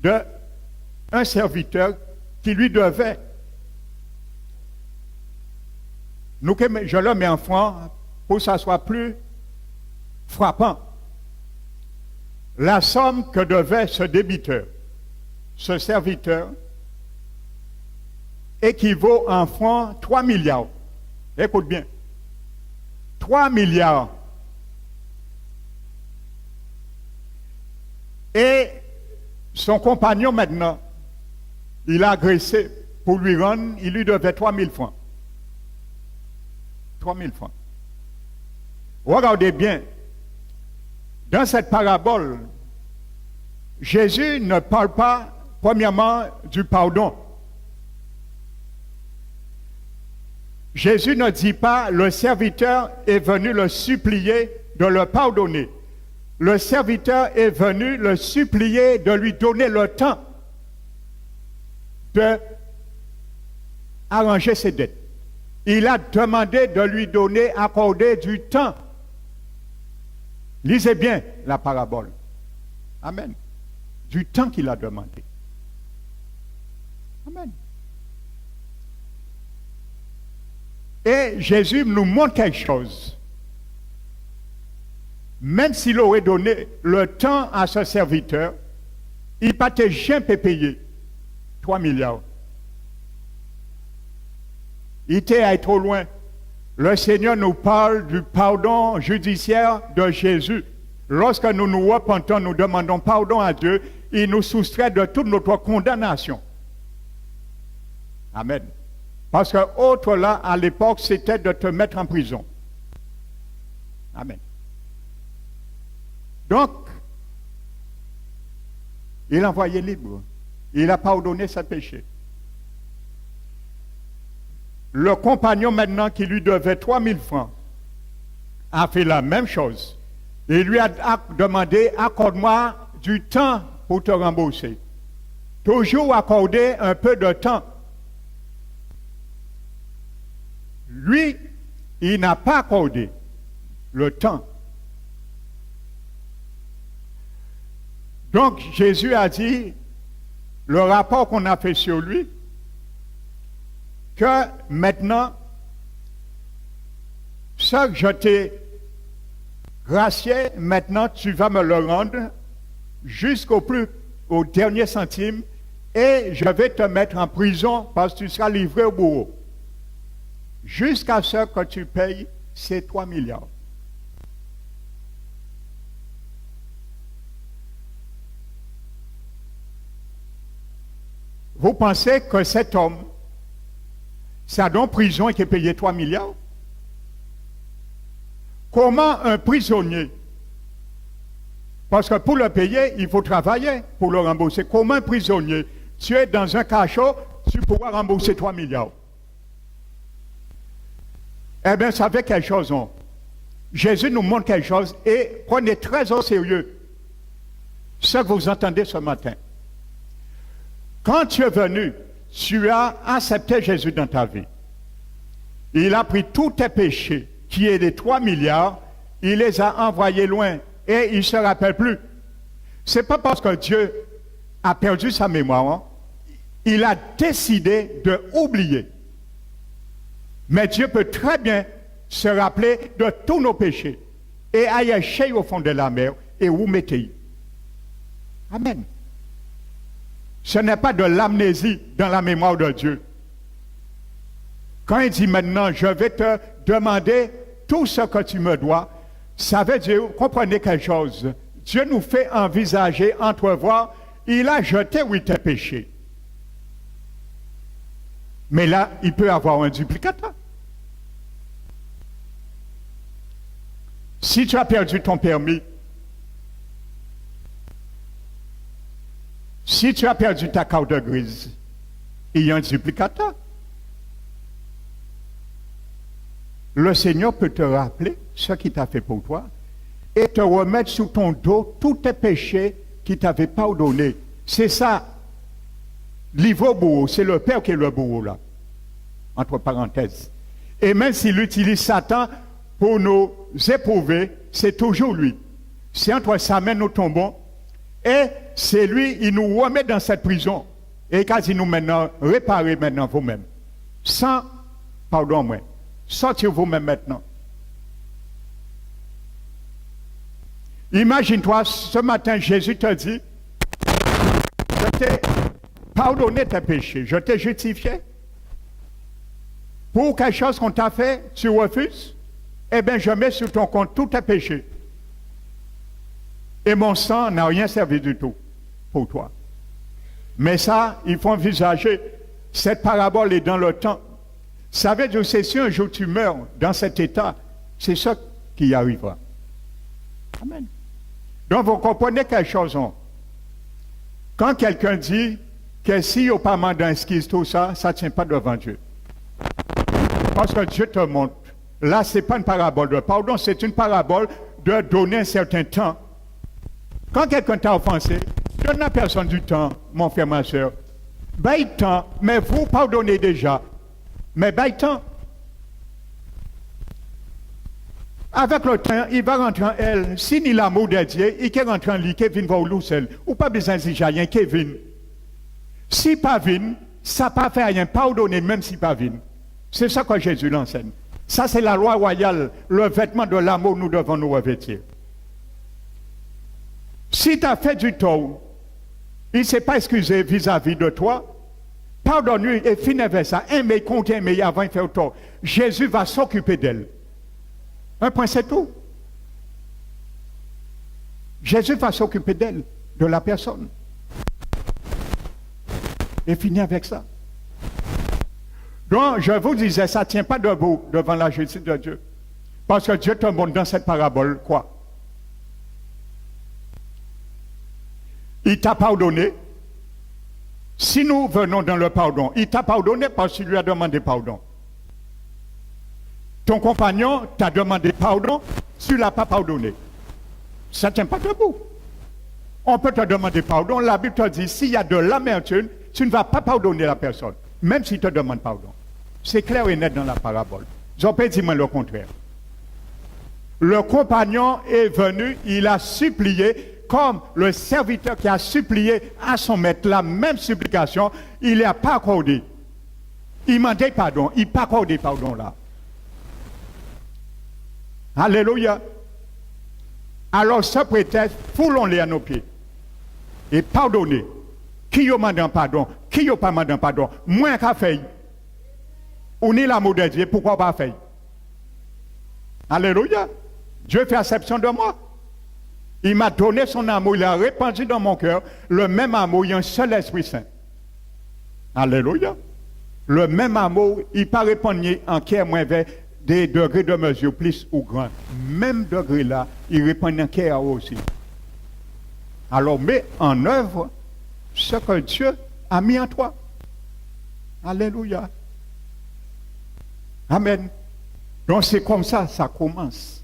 d'un serviteur qui lui devait. Je le mets en franc pour que ça soit plus frappant. La somme que devait ce débiteur, ce serviteur, équivaut en francs 3 milliards. Écoute bien. 3 milliards. Et son compagnon maintenant, il a agressé pour lui rendre, il lui devait 3 000 francs. 3 000 francs. Regardez bien. Dans cette parabole, Jésus ne parle pas, premièrement, du pardon. Jésus ne dit pas, le serviteur est venu le supplier de le pardonner. Le serviteur est venu le supplier de lui donner le temps de arranger ses dettes. Il a demandé de lui donner, accorder du temps. Lisez bien la parabole. Amen. Du temps qu'il a demandé. Amen. Et Jésus nous montre quelque chose. Même s'il aurait donné le temps à ce serviteur, il n'a pas jamais payé 3 milliards. Il était allé trop loin. Le Seigneur nous parle du pardon judiciaire de Jésus. Lorsque nous nous repentons, nous demandons pardon à Dieu, il nous soustrait de toute notre condamnation. Amen. Parce que autre là, à l'époque, c'était de te mettre en prison. Amen. Donc, il l'a envoyé libre. Il a pardonné ses péchés. Le compagnon maintenant qui lui devait 3000 francs a fait la même chose. Il lui a demandé, accorde-moi du temps pour te rembourser. Toujours accorder un peu de temps. Lui, il n'a pas accordé le temps. Donc Jésus a dit, le rapport qu'on a fait sur lui, que maintenant, ce que je t'ai gracié, maintenant tu vas me le rendre au dernier centime, et je vais te mettre en prison parce que tu seras livré au bourreau. Jusqu'à ce que tu payes ces 3 milliards. Vous pensez que cet homme, c'est dans prison qui est payé 3 milliards? Comment un prisonnier, parce que pour le payer, il faut travailler pour le rembourser. Comment un prisonnier, tu es dans un cachot, tu pourras rembourser 3 milliards? Eh bien, ça fait quelque chose. Non? Jésus nous montre quelque chose et prenez très au sérieux ce que vous entendez ce matin. Quand tu es venu, tu as accepté Jésus dans ta vie. Il a pris tous tes péchés, qui est les 3 milliards, il les a envoyés loin et il ne se rappelle plus. Ce n'est pas parce que Dieu a perdu sa mémoire, hein? Il a décidé de oublier. Mais Dieu peut très bien se rappeler de tous nos péchés et aller chercher au fond de la mer et vous mettez. Amen. Ce n'est pas de l'amnésie dans la mémoire de Dieu. Quand il dit maintenant, je vais te demander tout ce que tu me dois, ça veut dire, comprenez quelque chose, Dieu nous fait envisager, entrevoir, il a jeté, oui, tes péchés. Mais là, il peut avoir un duplicateur. Si tu as perdu ton permis, si tu as perdu ta carte grise, il y a un duplicateur. Le Seigneur peut te rappeler ce qu'il t'a fait pour toi et te remettre sous ton dos tous tes péchés qu'il t'avait pardonnés. C'est ça. Livre au bourreau, c'est le Père qui est le bourreau là, entre parenthèses. Et même s'il utilise Satan pour nous éprouver, c'est toujours lui. C'est entre sa main nous tombons et c'est lui, il nous remet dans cette prison. Et quand il nous maintenant, réparez maintenant vous-même. Sans, pardon moi, sortez vous-même maintenant. Imagine-toi, ce matin, Jésus te dit, je t'ai pardonné tes péchés, je t'ai justifié. Pour quelque chose qu'on t'a fait, tu refuses, eh bien, je mets sur ton compte tous tes péchés. Et mon sang n'a rien servi du tout pour toi. Mais ça, il faut envisager, cette parabole est dans le temps. Ça veut dire que si un jour tu meurs dans cet état, c'est ça qui arrivera. Amen. Donc vous comprenez quelque chose. Non? Quand quelqu'un dit que s'il n'y a pas mandat d'inscrire tout ça, ça ne tient pas devant Dieu. Parce que Dieu te montre. Là, ce n'est pas une parabole de pardon, c'est une parabole de donner un certain temps. Quand quelqu'un t'a offensé, donne à personne du temps, mon frère, ma soeur. Baille temps, mais vous pardonnez déjà. Mais baille temps. Avec le temps, il va rentrer en elle. Si ni l'amour de Dieu, il peut rentrer en lui, Kevin va au seul. Ou pas besoin de dire rien, Kevin. Si pas vin, ça pas fait rien, pardonner même si pas vin. C'est ça que Jésus l'enseigne. Ça, c'est la loi royale, le vêtement de l'amour, nous devons nous revêtir. Si tu as fait du tort, il ne s'est pas excusé vis-à-vis de toi, pardonne-lui et finis avec ça. Aimer, compte aimer avant de faire tort. Jésus va s'occuper d'elle. Un point, c'est tout. Jésus va s'occuper d'elle, de la personne. Et finit avec ça. Donc, je vous disais, ça ne tient pas debout devant la justice de Dieu. Parce que Dieu te montre dans cette parabole quoi? il t'a pardonné. Si nous venons dans le pardon, il t'a pardonné parce qu'il lui a demandé pardon. Ton compagnon t'a demandé pardon, tu ne l'as pas pardonné. Ça ne tient pas debout. On peut te demander pardon. La Bible te dit, s'il y a de l'amertume, tu ne vas pas pardonner la personne, même s'il te demande pardon. C'est clair et net dans la parabole. Je peux dire le contraire. Le compagnon est venu, il a supplié, comme le serviteur qui a supplié à son maître la même supplication, il n'a pas accordé. Il m'a dit pardon, il n'a pas accordé pardon là. Alléluia. Alors ce prétexte, foulons-les à nos pieds. Et pardonnez. Qui y a demandé pardon, qui y a pas demandé pardon, moins qu'à faire. On est l'amour de Dieu, pourquoi pas faire? Alléluia. Dieu fait acception de moi. Il m'a donné son amour, il a répandu dans mon cœur le même amour, il y a un seul Esprit Saint. Alléluia. Le même amour, il ne pas répondre en cœur moins vers des degrés de mesure plus ou grand. Même degré là, il répond en cœur aussi. Alors, mets en œuvre ce que Dieu a mis en toi. Alléluia. Amen. Donc c'est comme ça commence.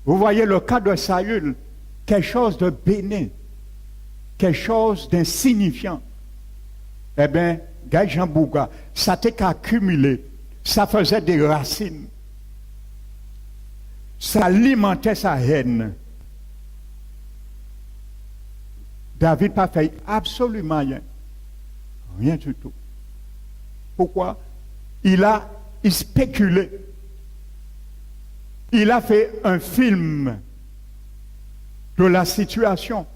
Vous voyez le cas de Saül, quelque chose de bénin, quelque chose d'insignifiant. Eh bien, Gaï Jean Bouga, ça t'est accumulé, ça faisait des racines. Ça alimentait sa haine. David n'a pas fait absolument rien. Rien du tout. Pourquoi? Il spéculé. Il a fait un film de la situation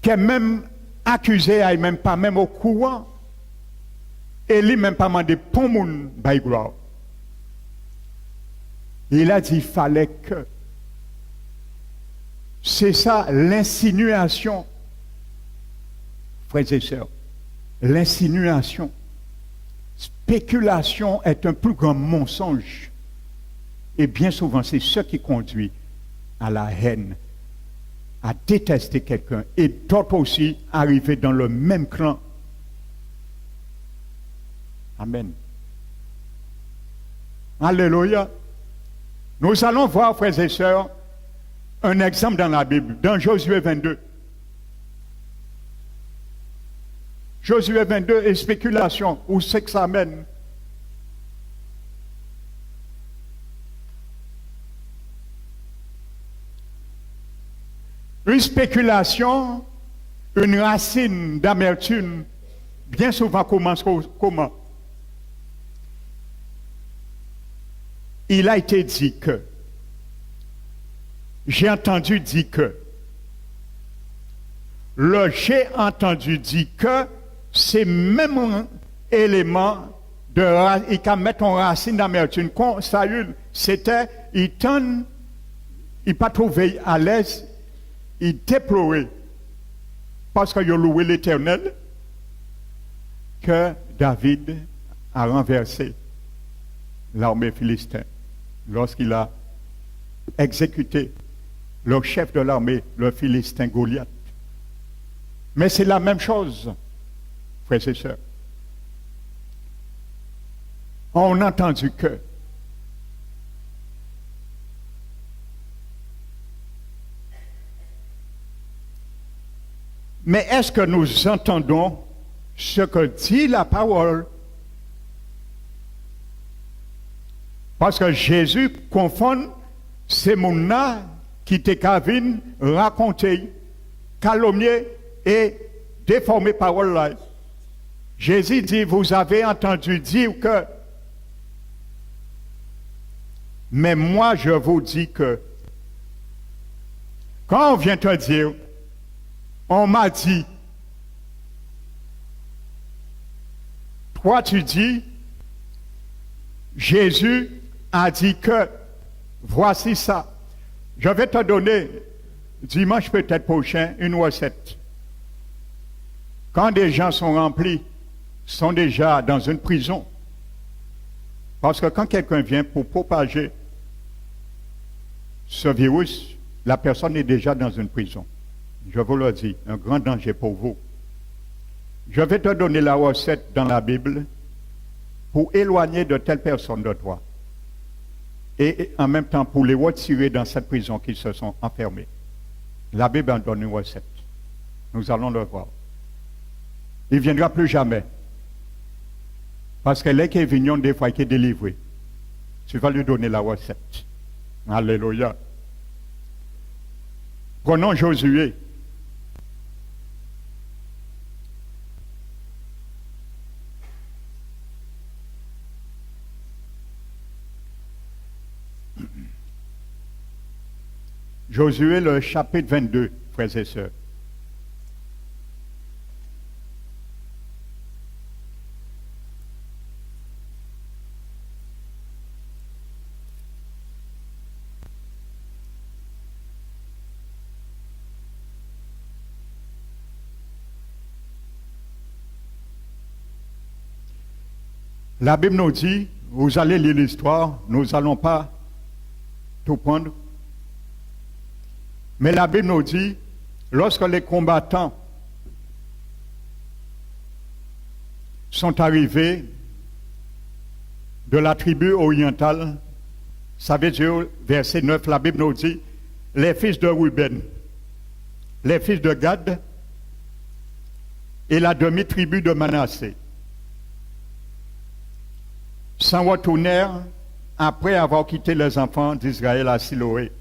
qui est même accusé, il même pas même au courant. Et lui même pas demandé pour mon background. Il a dit il fallait que. C'est ça l'insinuation, frères et sœurs. L'insinuation. Spéculation est un plus grand mensonge. Et bien souvent, c'est ce qui conduit à la haine, à détester quelqu'un. Et d'autres aussi arriver dans le même clan. Amen. Alléluia. Nous allons voir, frères et sœurs, un exemple dans la Bible, dans Josué 22. Josué 22 et spéculation, où c'est que ça mène? Une spéculation, une racine d'amertume, bien souvent commence comment? Il a été dit que, j'ai entendu dire que, le j'ai entendu dire que, c'est même un élément de il can mettre en racine d'amertume. Quand Saül, c'était, il pas trouvé à l'aise, il déplorait, parce qu'il a loué l'Éternel, que David a renversé l'armée philistine lorsqu'il a exécuté le chef de l'armée, le Philistin Goliath. Mais c'est la même chose, frères et sœurs. On a entendu que mais est-ce que nous entendons ce que dit la parole? Parce que Jésus confond ces gens qui te cavine, raconter, calomnier et déformer parole là. Jésus dit, vous avez entendu dire que, mais moi je vous dis que, quand on vient te dire, on m'a dit, toi tu dis, Jésus a dit que, voici ça. Je vais te donner, dimanche peut-être prochain, une recette. Quand des gens sont remplis, sont déjà dans une prison. Parce que quand quelqu'un vient pour propager ce virus, la personne est déjà dans une prison. je vous le dis, un grand danger pour vous. Je vais te donner la recette dans la Bible pour éloigner de telles personnes de toi et en même temps pour les retirer dans cette prison qu'ils se sont enfermés. La Bible en donne une recette. Nous allons le voir. Il ne viendra plus jamais. Parce que les qui viennent des fois qui est délivré, tu vas lui donner la recette. Alléluia. Prenons Josué. Josué, le chapitre 22, frères et sœurs. La Bible nous dit, vous allez lire l'histoire, nous n'allons pas tout prendre. Mais la Bible nous dit, lorsque les combattants sont arrivés de la tribu orientale, ça veut dire, verset 9, la Bible nous dit, les fils de Ruben, les fils de Gad et la demi-tribu de Manassé s'en retournèrent après avoir quitté les enfants d'Israël à Siloé,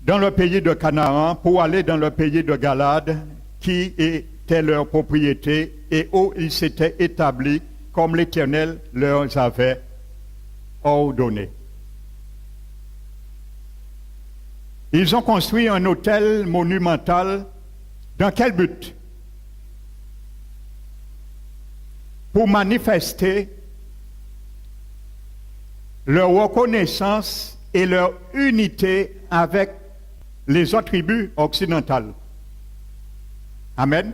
dans le pays de Canaan, pour aller dans le pays de Galade, qui était leur propriété et où ils s'étaient établis comme l'Éternel leur avait ordonné. Ils ont construit un autel monumental. Dans quel but? Pour manifester leur reconnaissance et leur unité avec les autres tribus occidentales. Amen.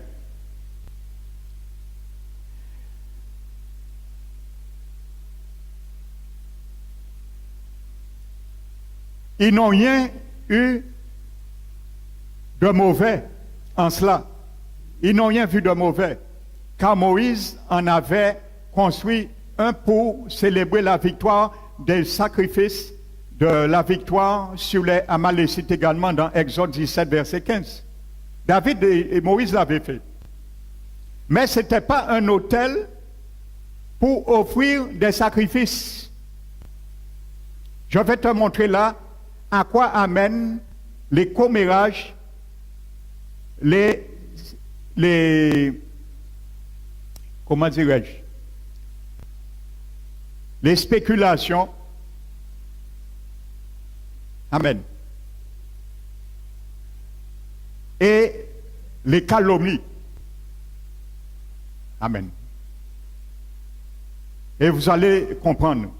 Ils n'ont rien eu de mauvais en cela. Ils n'ont rien vu de mauvais. Car Moïse en avait construit un pour célébrer la victoire des sacrifices de la victoire sur les Amalécites également dans Exode 17, verset 15. David et Moïse l'avaient fait. Mais ce n'était pas un autel pour offrir des sacrifices. Je vais te montrer là à quoi amènent les commérages, comment dirais-je, les spéculations. Amen. Et les calomnies. Amen. Et vous allez comprendre.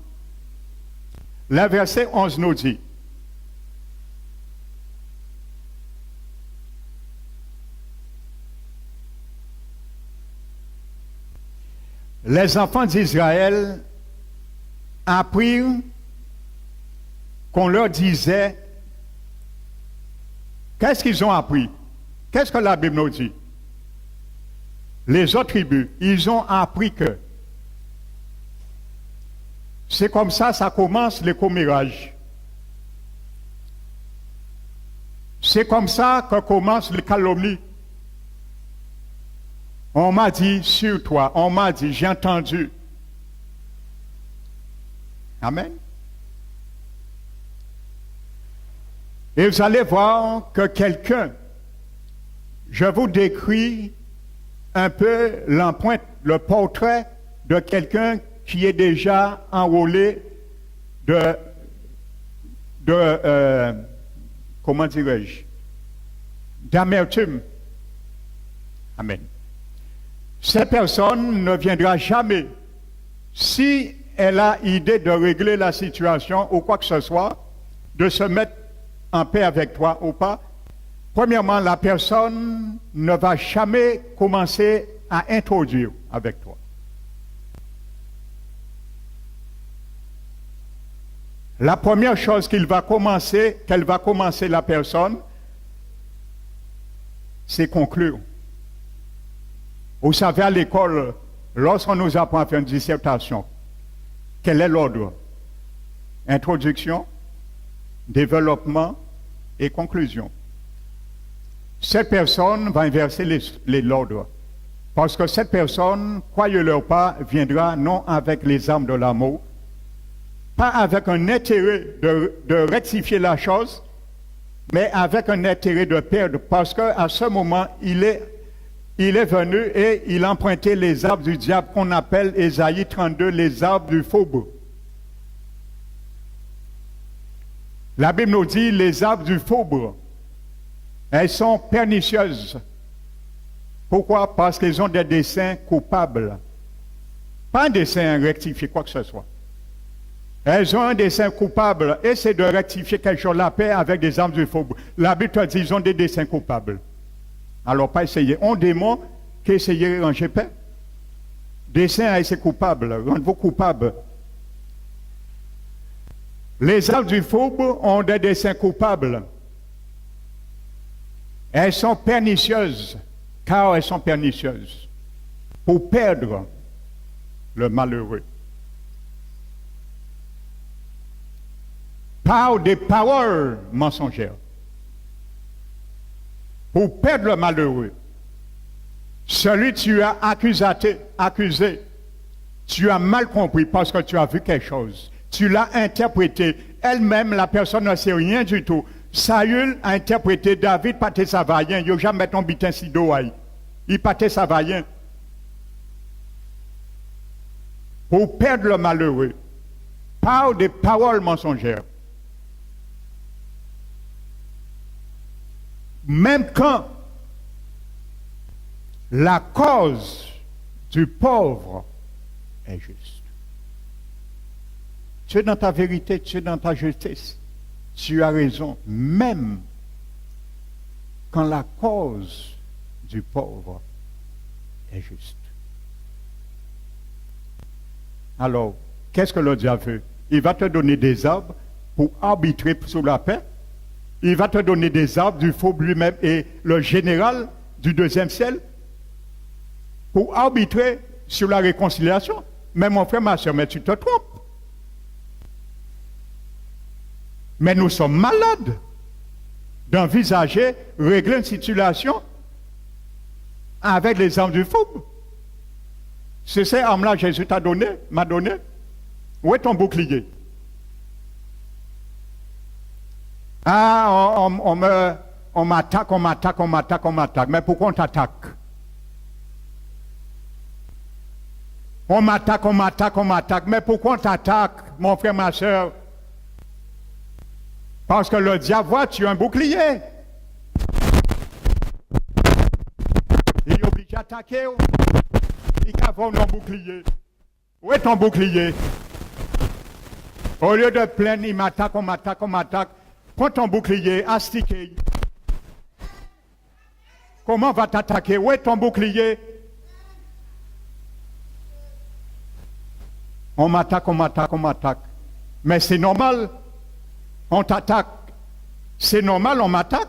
Le verset 11 nous dit, les enfants d'Israël apprirent qu'on leur disait, qu'est-ce qu'ils ont appris? Qu'est-ce que la Bible nous dit? Les autres tribus, ils ont appris que c'est comme ça commence les commérages. C'est comme ça que commencent les calomnies. On m'a dit sur toi, on m'a dit, j'ai entendu. Amen. Et vous allez voir que quelqu'un, je vous décris un peu l'empreinte, le portrait de quelqu'un qui est déjà enrôlé comment dirais-je, d'amertume. Amen. Cette personne ne viendra jamais, si elle a idée de régler la situation ou quoi que ce soit, de se mettre en paix avec toi ou pas. Premièrement, la personne ne va jamais commencer à introduire avec toi. La première chose qu'elle va commencer la personne, c'est conclure. Vous savez, à l'école, lorsqu'on nous apprend à faire une dissertation, quel est l'ordre? Introduction, développement et conclusion. Cette personne va inverser l'ordre. Parce que cette personne, croyez-le pas, viendra non avec les armes de l'amour, pas avec un intérêt de rectifier la chose, mais avec un intérêt de perdre. Parce qu'à ce moment, il est venu et il empruntait les arbres du diable qu'on appelle, Ésaïe 32, les arbres du faubourg. La Bible nous dit, les arbres du faubourg, elles sont pernicieuses. Pourquoi? Parce qu'ils ont des desseins coupables. Pas un dessein rectifié, quoi que ce soit. Elles ont un dessein coupable et c'est de rectifier quelque chose, la paix avec des armes du faubourg. La Bible te dit, ils ont des desseins coupables. Alors, pas essayer. On démon qui essayer de ranger paix. Dessein à essayer coupable, rendez-vous coupable. Les arbres du faubourg ont des desseins coupables. Elles sont pernicieuses, car elles sont pernicieuses, pour perdre le malheureux. Par des paroles mensongères, pour perdre le malheureux. Celui que tu as accusé, tu as mal compris parce que tu as vu quelque chose. Tu l'as interprété. Elle-même, la personne ne sait rien du tout. Saül a interprété David pâté savayen. Il n'a jamais tombé ainsi d'oaille. Il pâté savayen. Pour perdre le malheureux. Par des paroles mensongères. Même quand la cause du pauvre est juste. Tu es dans ta vérité, tu es dans ta justice. Tu as raison, même quand la cause du pauvre est juste. Alors, qu'est-ce que le diable veut? Il va te donner des arbres pour arbitrer sur la paix. Il va te donner des arbres du faubourg lui-même et le général du deuxième ciel pour arbitrer sur la réconciliation. Mais mon frère, ma soeur, mais tu te trompes. Mais nous sommes malades d'envisager, régler une situation avec les armes du faubourg. C'est ces armes-là que Jésus m'a donné. Où est ton bouclier? Ah, on m'attaque. Mais pourquoi on t'attaque? On m'attaque. Mais pourquoi on t'attaque, mon frère, ma soeur? Parce que le diable voit, tu as un bouclier. Il est obligé d'attaquer. Il a un bouclier. Où est ton bouclier? Au lieu de plaindre, il m'attaque, on m'attaque. Prends ton bouclier, astiqué. Comment va t'attaquer? Où est ton bouclier? On m'attaque. Mais c'est normal. On t'attaque. C'est normal, on m'attaque.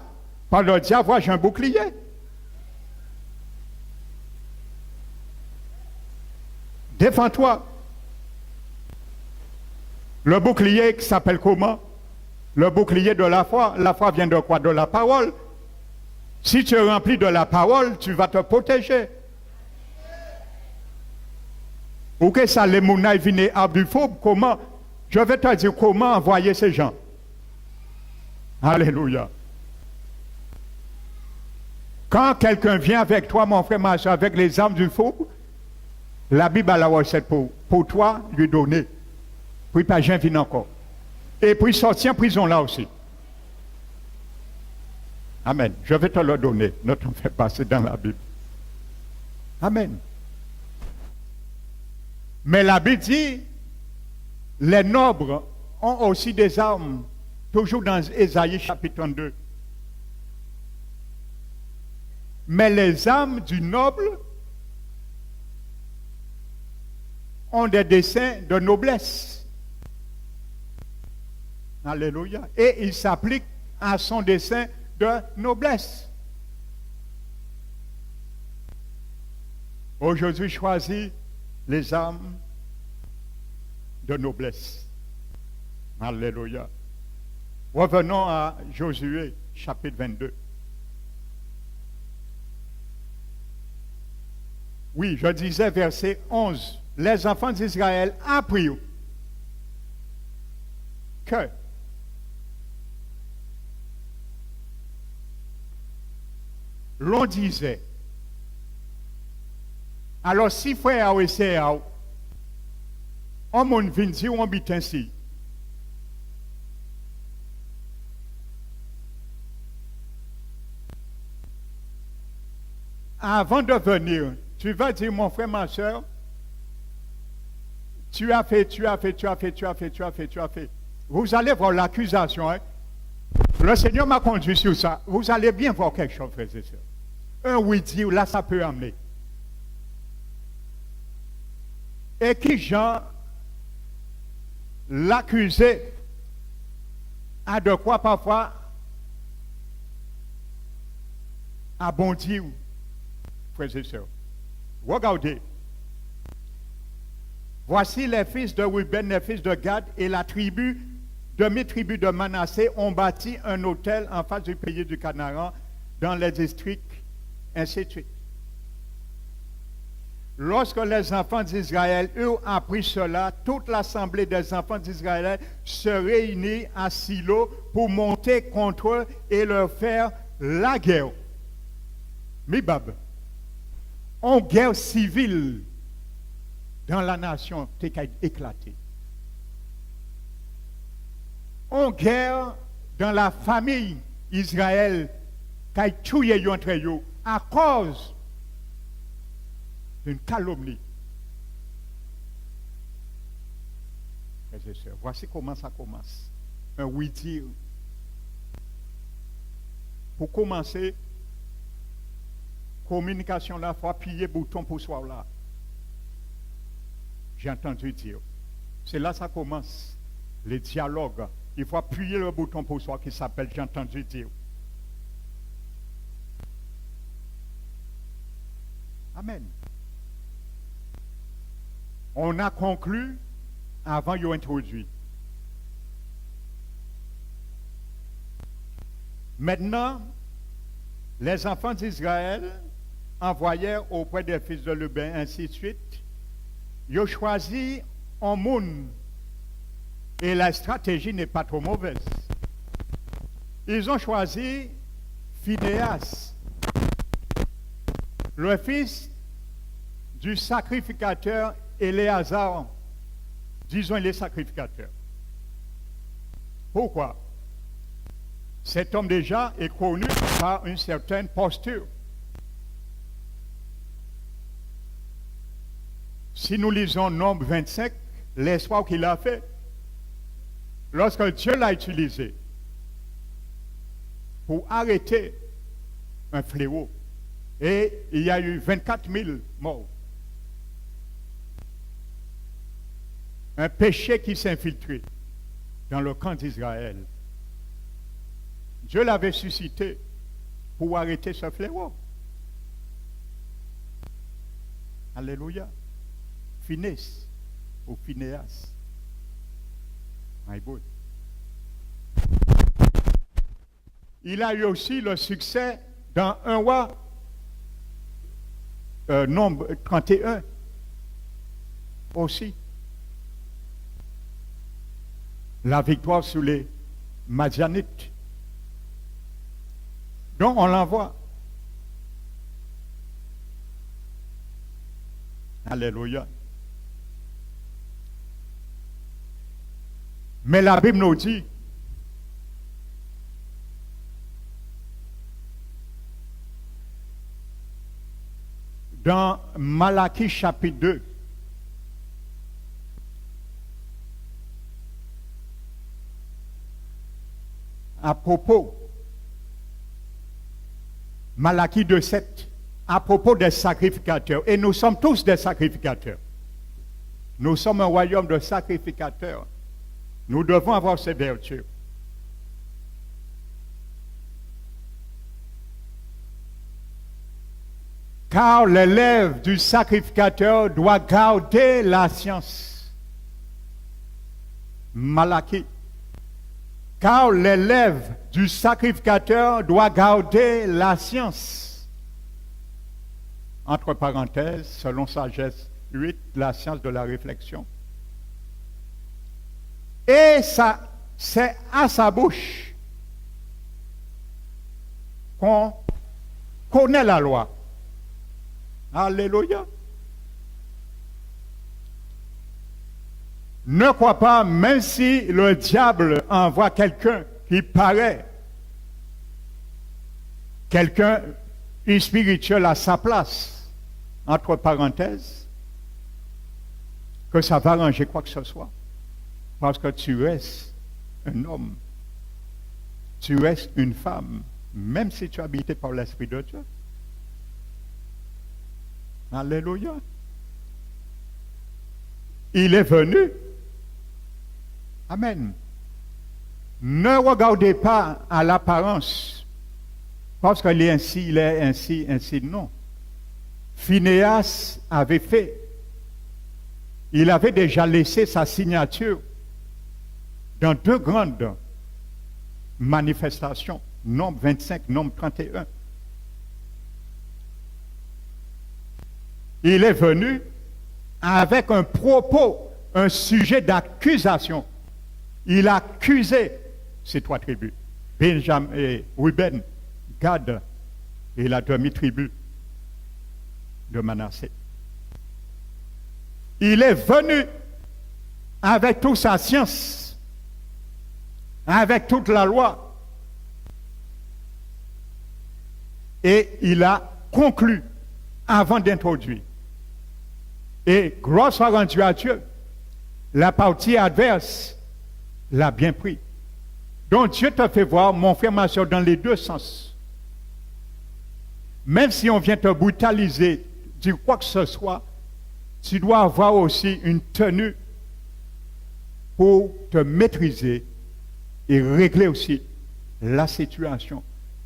Par le diable, j'ai un bouclier. Défends-toi. Le bouclier qui s'appelle comment? Le bouclier de la foi. La foi vient de quoi? De la parole. Si tu es rempli de la parole, tu vas te protéger. Ou que ça, les mounailles viennent à du faux, comment? Je vais te dire comment envoyer ces gens. Alléluia. Quand quelqu'un vient avec toi, mon frère, ma soeur, avec les armes du faux, la Bible a la recette pour toi, lui donner. Puis pas jamais venir encore. Et puis sortir en prison là aussi. Amen. Je vais te le donner. Ne t'en fais pas, c'est dans la Bible. Amen. Mais la Bible dit, les nobles ont aussi des armes. Toujours dans Ésaïe chapitre 2. Mais les armes du noble ont des desseins de noblesse. Alléluia. Et il s'applique à son dessein de noblesse. Aujourd'hui, choisis les âmes de noblesse. Alléluia. Revenons à Josué, chapitre 22. Oui, je disais verset 11. Les enfants d'Israël apprirent que l'on disait, alors si frère ou sœur, on m'a dit on habite ainsi. Avant de venir, tu vas dire, mon frère, ma soeur, tu as fait. Vous allez voir l'accusation. Hein? Le Seigneur m'a conduit sur ça. Vous allez bien voir quelque chose, frères et sœurs. Un oui-dire, là, ça peut amener. Et qui, Jean, l'accusé, a de quoi parfois abondir, frères et sœurs. Regardez. Voici les fils de Ruben, les fils de Gad et la tribu, demi-tribu de Manassé ont bâti un hôtel en face du pays du Canaan dans les districts, ainsi de suite. Lorsque les enfants d'Israël eurent appris cela, toute l'assemblée des enfants d'Israël se réunit à Silo pour monter contre eux et leur faire la guerre. Mibab. En guerre civile dans la nation t'est éclatée. En guerre dans la famille Israël qui tué entre eux à cause d'une calomnie. Frères et sœurs, voici comment ça commence. Un oui-dire. Pour commencer, communication là, il faut appuyer le bouton pour soi là. J'ai entendu dire. C'est là que ça commence. Les dialogues. Il faut appuyer le bouton pour soi qui s'appelle j'ai entendu dire. Amen. On a conclu avant de introduit. Maintenant, les enfants d'Israël envoyèrent auprès des fils de Ruben, ainsi de suite. Ils ont choisi un monde et la stratégie n'est pas trop mauvaise. Ils ont choisi Phinéas, le fils du sacrificateur Éléazar, disons les sacrificateurs. Pourquoi? Cet homme déjà est connu par une certaine posture. Si nous lisons Nombre 25, l'espoir qu'il a fait, lorsque Dieu l'a utilisé pour arrêter un fléau, et il y a eu 24 000 morts. Un péché qui s'est infiltré dans le camp d'Israël. Dieu l'avait suscité pour arrêter ce fléau. Alléluia. Phineas ou Phinéas. My God. Il a eu aussi le succès dans 1 roi, nombre 31 aussi. La victoire sur les Madianites. Donc on l'envoie. Alléluia. Mais la Bible nous dit dans Malachie chapitre 2, à propos, Malachie 2,7, à propos des sacrificateurs, et nous sommes tous des sacrificateurs. Nous sommes un royaume de sacrificateurs. Nous devons avoir ces vertus. Car les lèvres du sacrificateur doivent garder la science. Malachie. Car les lèvres du sacrificateur doivent garder la science. Entre parenthèses, selon Sagesse 8, la science de la réflexion. Et ça, c'est à sa bouche qu'on connaît la loi. Alléluia. Ne crois pas, même si le diable envoie quelqu'un qui paraît quelqu'un spirituel à sa place, entre parenthèses, que ça va arranger quoi que ce soit. Parce que tu restes un homme, tu restes une femme, même si tu es habité par l'Esprit de Dieu. Alléluia. Il est venu. Amen. Ne regardez pas à l'apparence, parce qu'il est ainsi, il est ainsi, ainsi, non. Phinéas avait fait. Il avait déjà laissé sa signature dans 2 grandes manifestations, Nombre 25, Nombre 31. Il est venu avec un propos, un sujet d'accusation. Il a accusé ces 3 tribus, Benjamin, Ruben, Gad et la demi-tribu de Manassé. Il est venu avec toute sa science, avec toute la loi, et il a conclu avant d'introduire. Et grâce soit rendue à Dieu, la partie adverse l'a bien pris. Donc Dieu te fait voir, mon frère, ma soeur, dans les 2 sens. Même si on vient te brutaliser, dire quoi que ce soit, tu dois avoir aussi une tenue pour te maîtriser et régler aussi la situation.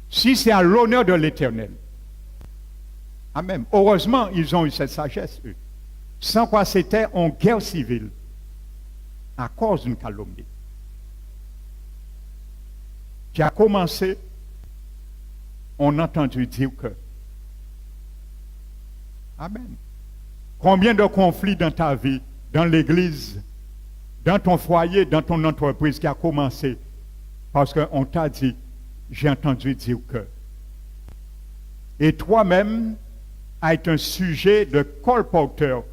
Si c'est à l'honneur de l'Éternel. Amen. Heureusement, ils ont eu cette sagesse, eux. Sans quoi c'était en guerre civile à cause d'une calomnie qui a commencé. On a entendu dire que Amen. Combien de conflits dans ta vie, dans l'église, dans ton foyer, dans ton entreprise qui a commencé parce qu'on t'a dit, j'ai entendu dire que. Et toi-même a été un sujet de colporteur,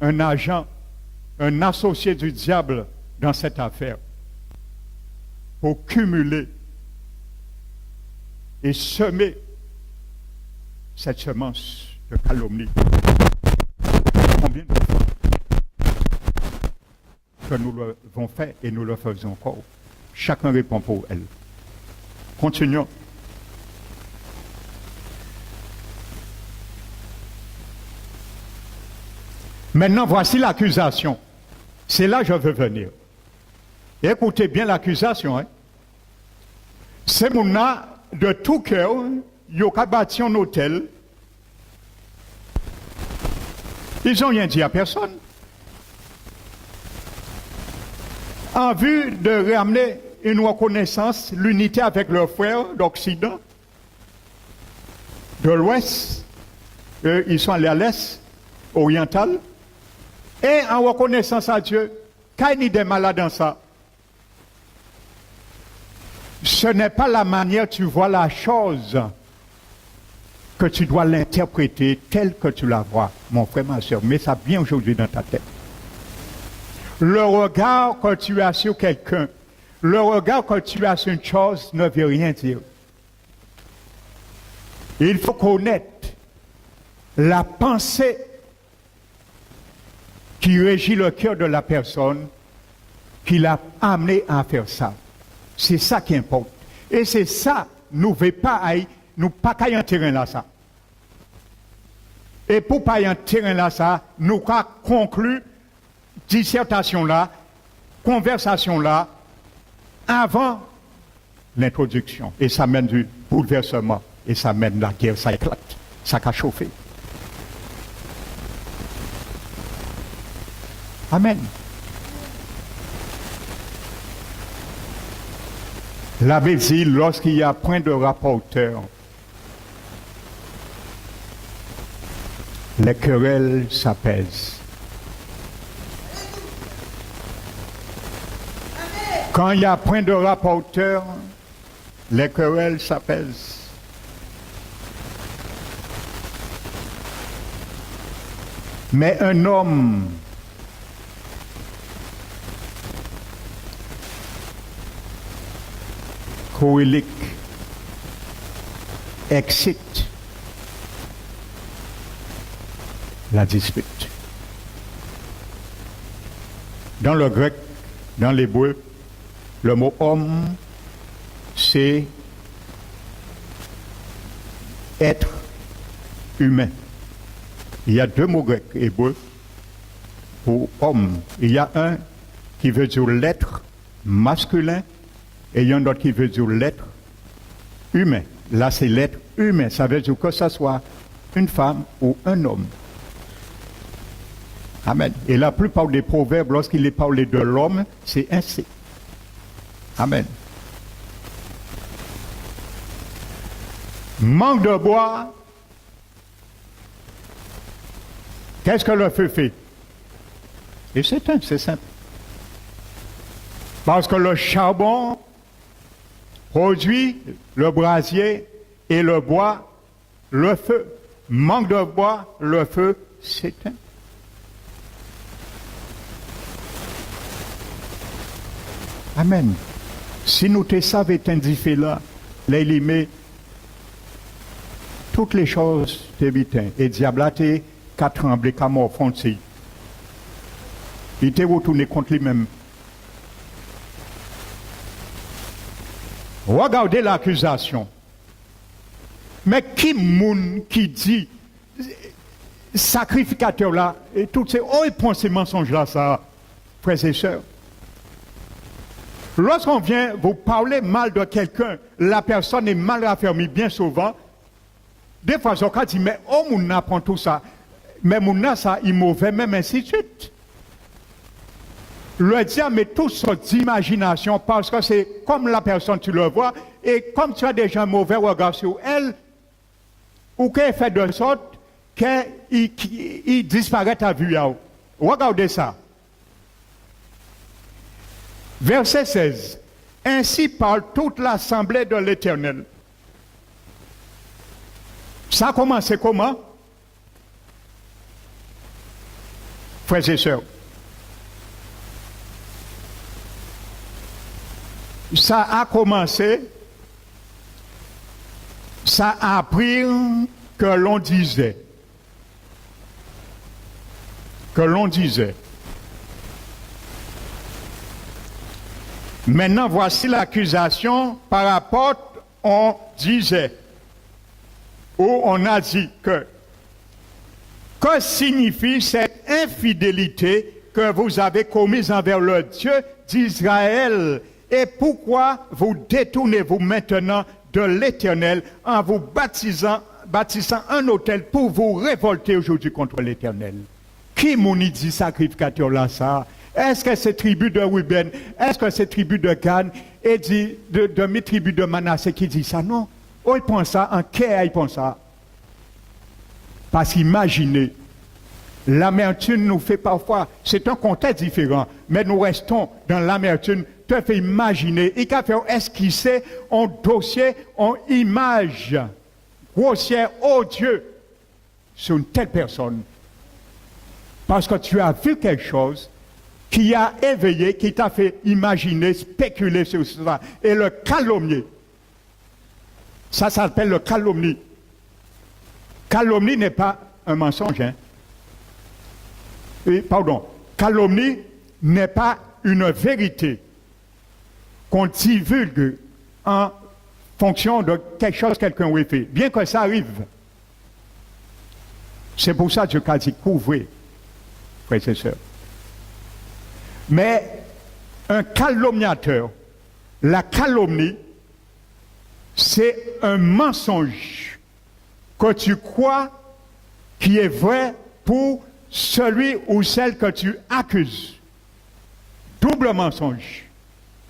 un agent, un associé du diable dans cette affaire pour cumuler et semer cette semence de calomnie. Combien de fois que nous l'avons fait et nous le faisons encore? Chacun répond pour elle. Continuons. Maintenant, voici l'accusation. C'est là que je veux venir. Écoutez bien l'accusation. Hein? C'est mon de tout cœur, ils ont bâti un hôtel. Ils n'ont rien dit à personne. En vue de ramener une reconnaissance, l'unité avec leurs frères d'Occident, de l'Ouest, ils sont allés à l'Est, oriental, et en reconnaissance à Dieu, quand il y a des malades dans ça, ce n'est pas la manière tu vois la chose que tu dois l'interpréter telle que tu la vois, mon frère, ma soeur. Mets ça bien aujourd'hui dans ta tête. Le regard que tu as sur quelqu'un, le regard que tu as sur une chose ne veut rien dire. Il faut connaître la pensée qui régit le cœur de la personne qui l'a amené à faire ça. C'est ça qui importe. Et c'est ça, nous ne voulons pas aller, nous pas qu'à y en terrain là ça. Et pour pas y en terrain là ça, nous avons conclu dissertation là, conversation là, avant l'introduction. Et ça mène du bouleversement et ça mène la guerre, ça éclate, ça a chauffé. Amen. La Bible dit, lorsqu'il y a point de rapporteur, les querelles s'apaisent. Quand il y a point de rapporteur, les querelles s'apaisent. Mais un homme colérique excite la dispute. Dans le grec, dans l'hébreu, le mot homme, c'est être humain. Il y a deux mots grecs hébreux pour homme. Il y a un qui veut dire l'être masculin et il y a un autre qui veut dire l'être humain. Là, c'est l'être humain. Ça veut dire que ce soit une femme ou un homme. Amen. Et la plupart des proverbes, lorsqu'il est parlé de l'homme, c'est ainsi. Amen. Manque de bois. Qu'est-ce que le feu fait? Et c'est simple. Parce que le charbon produit le brasier et le bois, le feu. Manque de bois, le feu s'éteint. Amen. Si nous te savons éteindre là, les met toutes les choses t'évitent. Et diable a été qu'à trembler, qu'à morfoncer. Il était retourné contre lui-même. Regardez l'accusation. Mais qui moun qui dit sacrificateur là et toutes ces ces mensonges là, ça, frères et sœurs. Lorsqu'on vient vous parler mal de quelqu'un, la personne est mal raffermie bien souvent. Des fois, on dit, mais oh, moun apprend tout ça. Mais moun ça, il est mauvais, même ainsi de suite. Le diable met toute sorte d'imagination parce que c'est comme la personne, tu le vois, et comme tu as déjà un mauvais regard sur elle, ou qu'elle fait de sorte qu'il disparaît à vue. Regardez ça. Verset 16. Ainsi parle toute l'assemblée de l'Éternel. Ça a commencé comment? Frères et sœurs. Ça a commencé, ça a appris que l'on disait. Que l'on disait. Maintenant, voici l'accusation par rapport, on disait, ou on a dit que signifie cette infidélité que vous avez commise envers le Dieu d'Israël? Et pourquoi vous détournez-vous maintenant de l'Éternel en vous baptisant un autel pour vous révolter aujourd'hui contre l'Éternel? Qui m'ont dit sacrificateur là ça? Est-ce que c'est tribu de Ruben? Est-ce que c'est tribu de Gad? Et dit de mes tribus de Manassé qui dit ça? Non. Oh, il pense ça, en quai il pense ça. Parce qu'imaginez, l'amertume nous fait parfois, c'est un contexte différent, mais nous restons dans l'amertume. Te fait imaginer, il a fait esquisser un dossier, en image grossière, odieux, sur une telle personne. Parce que tu as vu quelque chose qui a éveillé, qui t'a fait imaginer, spéculer sur cela. Et le calomnier, ça s'appelle le calomnie. Calomnie n'est pas un mensonge. Hein? Calomnie n'est pas une vérité qu'on divulgue en fonction de quelque chose que quelqu'un a fait. Bien que ça arrive. C'est pour ça que Dieu a dit couvrez, frères et sœurs. Mais un calomniateur, la calomnie, c'est un mensonge que tu crois qui est vrai pour celui ou celle que tu accuses. Double mensonge.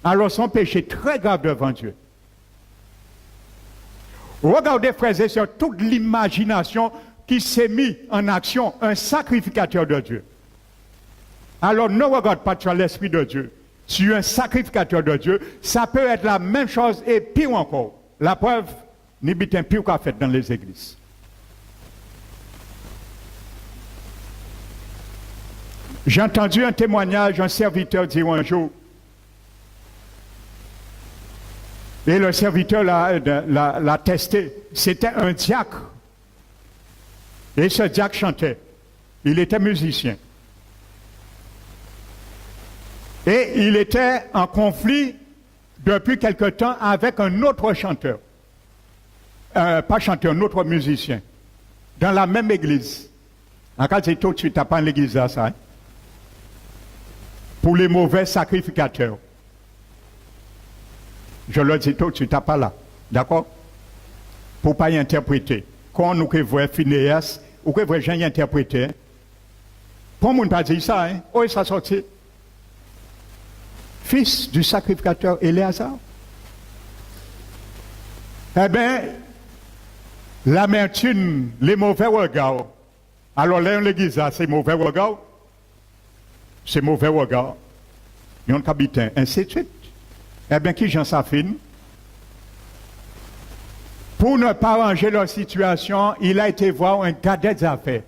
Alors son péché est très grave devant Dieu. Regardez, frères et sœurs, toute l'imagination qui s'est mise en action, un sacrificateur de Dieu. Alors ne regarde pas sur l'Esprit de Dieu. Tu es un sacrificateur de Dieu. Ça peut être la même chose et pire encore. La preuve, n'est pas pire qu'a fait dans les églises. J'ai entendu un témoignage, un serviteur dire un jour, et le serviteur l'a testé, c'était un diacre. Et ce diacre chantait, il était musicien. Et il était en conflit depuis quelque temps avec un autre chanteur. Pas chanteur, un autre musicien. Dans la même église. En cas, c'est tout de suite, tu n'as pas l'église à ça. Hein? Pour les mauvais sacrificateurs. Je le dis tout de suite, tu n'as pas là. D'accord? Pour ne pas y interpréter. Quand nous voyons Phinéas, ou que voyons y interpréter. Pour ne pas dire ça, hein? Où est ça sorti? Fils du sacrificateur Éléazar. Eh bien, l'amertume, les mauvais regards. Alors là, l'église, c'est mauvais regards. C'est mauvais regards. Ils ont habité, ainsi de suite. Eh bien, qui j'en s'affine? Pour ne pas arranger leur situation, il a été voir un cadet des affaires.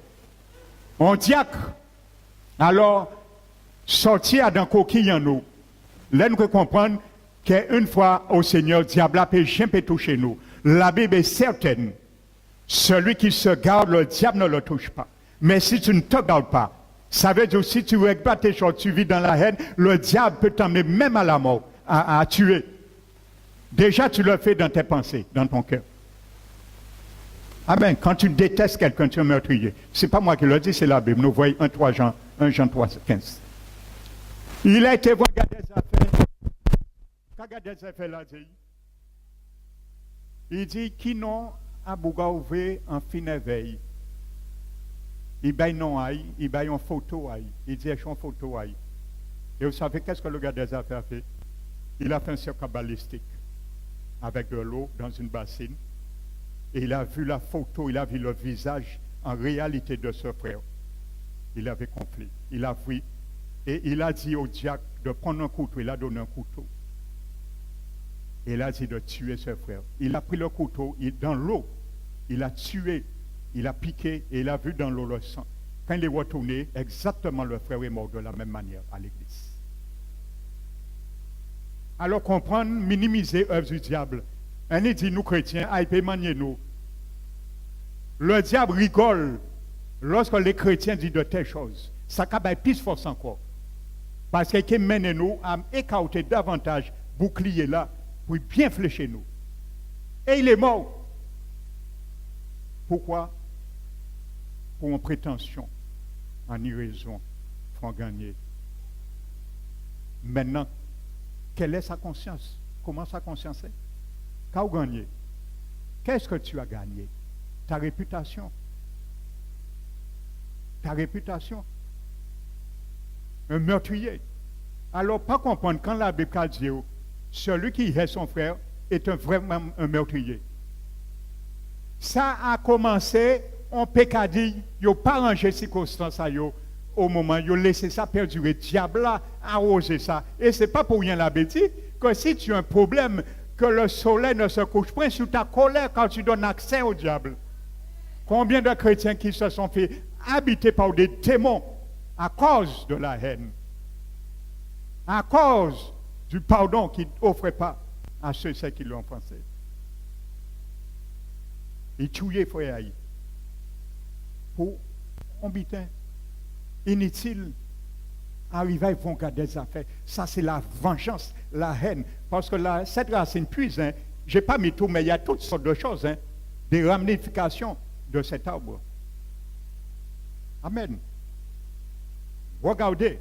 Un diacre. Alors, sortir d'un coquille en nous. Là, nous comprenons qu'une fois au Seigneur, diable a péché, peut toucher nous. La Bible est certaine. Celui qui se garde, le diable ne le touche pas. Mais si tu ne te gardes pas, ça veut dire si tu ne règles pas tes choses, tu vis dans la haine, le diable peut t'emmener même à la mort, à tuer. Déjà, tu le fais dans tes pensées, dans ton cœur. Ah ben, quand tu détestes quelqu'un, tu es meurtrier. Ce n'est pas moi qui le dis, c'est la Bible. Nous voyons 1 Jean 3, 15. Il a été voir Gad des affaires. Quand Gad des affaires l'a dit, il dit, qui non a bouga ouvert en fin éveil. Il baille non aïe, il baille en photo aïe. Il dit, je en photo aïe. Et vous savez qu'est-ce que le gars des affaires a fait? Il a fait un cercle balistique avec de l'eau dans une bassine. Et il a vu la photo, il a vu le visage en réalité de ce frère. Il avait compris. Il a vu. Et il a dit au diacre de prendre un couteau. Il a donné un couteau. Et il a dit de tuer ce frère. Il a pris le couteau dans l'eau. Il a tué. Il a piqué et il a vu dans l'eau le sang. Quand il est retourné, exactement le frère est mort de la même manière à l'église. Alors comprendre, minimiser l'œuvre du diable. Un dit, nous chrétiens, nous. Le diable rigole lorsque les chrétiens disent de telles choses. Ça a plus force encore. Parce qu'il mène nous à écarter davantage bouclier là pour bien flécher nous. Et il est mort. Pourquoi? Pour une prétention, en irraison, pour en gagner. Maintenant, quelle est sa conscience? Comment sa conscience est? Qu'a gagné? Qu'est-ce que tu as gagné? Ta réputation. Ta réputation. Un meurtrier. Alors, pas comprendre quand la Bible dit celui qui est son frère est vraiment un meurtrier. Ça a commencé, on peut dire, il n'a pas rangé ces circonstances au moment, il a laissé ça perdurer. Diable a arrosé ça. Et ce n'est pas pour rien la Bible dit que si tu as un problème, que le soleil ne se couche point sur ta colère quand tu donnes accès au diable. Combien de chrétiens qui se sont fait habiter par des démons à cause de la haine, à cause du pardon qu'ils n'offraient pas à ceux qui l'ont pensé. Ils tuaient frère pour un butin inutile. Arriver, ils vont garder des affaires. Ça, c'est la vengeance, la haine. Parce que cette racine puise, hein, je n'ai pas mis tout, mais il y a toutes sortes de choses, hein, des ramifications de cet arbre. Amen. Regardez.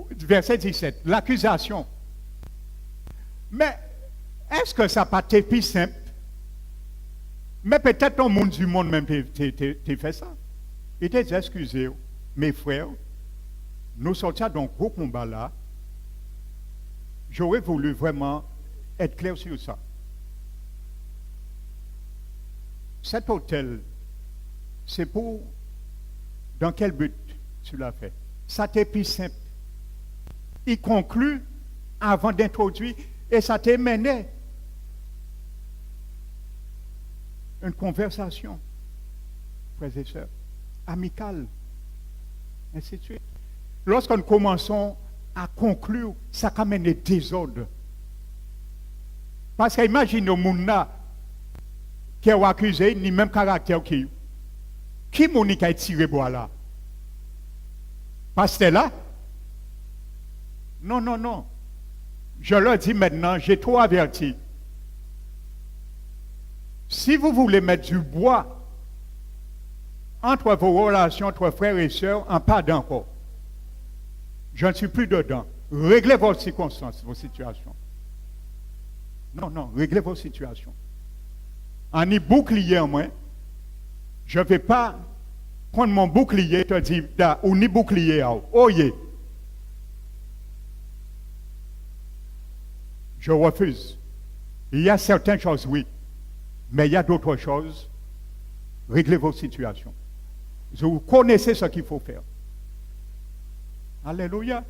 Verset 17. L'accusation. Mais est-ce que ça n'a pas été plus simple? Mais peut-être au monde du monde même, tu fait ça. Il t'a dit, excusez, mes frères, nous sortions d'un gros combat là. J'aurais voulu vraiment être clair sur ça. Cet hôtel, c'est pour... Dans quel but tu l'as fait? Ça t'est plus simple. Il conclut avant d'introduire et ça t'est mené une conversation, frères et sœurs, amicale, ainsi de suite. Lorsque nous commençons à conclure, ça amène des désordres. Parce qu'imagine au monde qui est accusé, ni même caractère qui Monique a tiré bois là? Pasteur là? Non, non, non. Je leur dis maintenant, j'ai trop averti. Si vous voulez mettre du bois entre vos relations entre frères et sœurs, en pas d'encore. Je ne suis plus dedans. Réglez vos circonstances, vos situations. Non, non, réglez vos situations. En y bouclier en moi, je ne vais pas prendre mon bouclier et te dire, ou ni bouclier, oh yeah. Je refuse. Il y a certaines choses, oui, mais il y a d'autres choses. Réglez vos situations. Vous connaissez ce qu'il faut faire. Alléluia.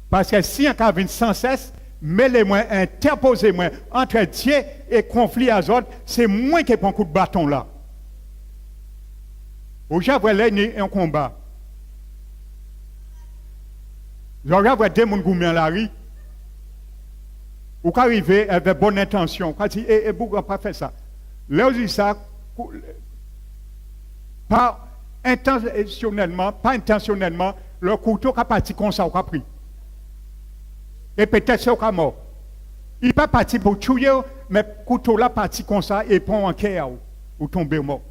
Parce que si on a sans cesse, mêlez-moi, interposez-moi entre Dieu et conflit à autres, c'est moi qui prends un coup de bâton là. Aujourd'hui, un combat. J'aurais deux personnes qui dans la rue. Ou qui arrivent avec bonne intention. Quand ils disent, vous ne pas faire ça. Là, ils disent ça, pas intentionnellement, le couteau qui a parti comme ça, qui a pris. Et peut-être c'est au mort. Il n'est pas parti pour tuer, mais le couteau là parti comme ça et prend en cœur ou tomber mort.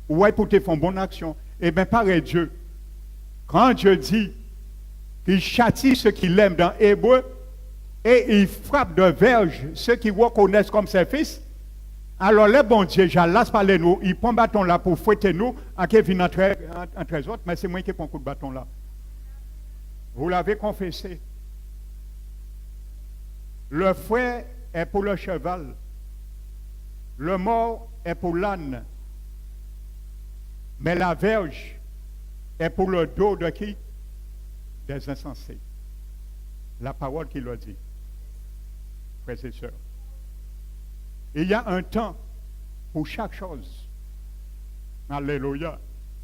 Ou pour te faire une bonne action. Eh bien, pareil Dieu. Quand Dieu dit qu'il châtie ceux qui l'aiment dans Hébreu et il frappe de verge ceux qui reconnaissent comme ses fils, alors le bon Dieu, j'allasse parler nous, il prend un bâton là pour fouetter nous, en qui vient entre les autres, mais c'est moi qui prends un coup de bâton là. Vous l'avez confessé. Le fouet est pour le cheval. Le mort est pour l'âne. Mais la verge est pour le dos de qui? Des insensés. La parole qui le dit. Frères et sœurs. Il y a un temps pour chaque chose. Alléluia.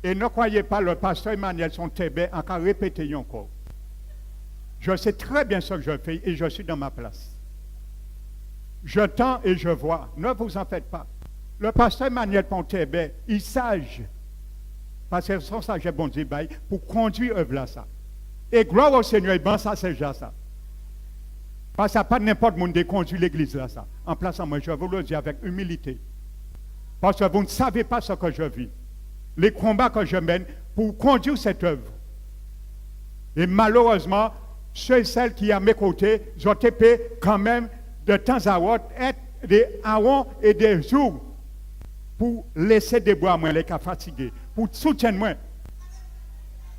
Et ne croyez pas le pasteur Emmanuel son tébé en qu'à répéter encore. Je sais très bien ce que je fais et je suis dans ma place. Je tends et je vois. Ne vous en faites pas. Le pasteur Emmanuel Pontébé, il est sage. Parce que son sage est bon Dieu pour conduire œuvre là ça. Et gloire au Seigneur, ben ça c'est déjà ça. Parce que pas n'importe monde qui conduit l'église là ça. En place à moi, je vous le dis avec humilité. Parce que vous ne savez pas ce que je vis. Les combats que je mène pour conduire cette œuvre. Et malheureusement, ceux et celles qui à mes côtés, ont été quand même de temps à autre être des arons et des jours pour laisser des bois moins les cas fatigués, pour soutenir moins.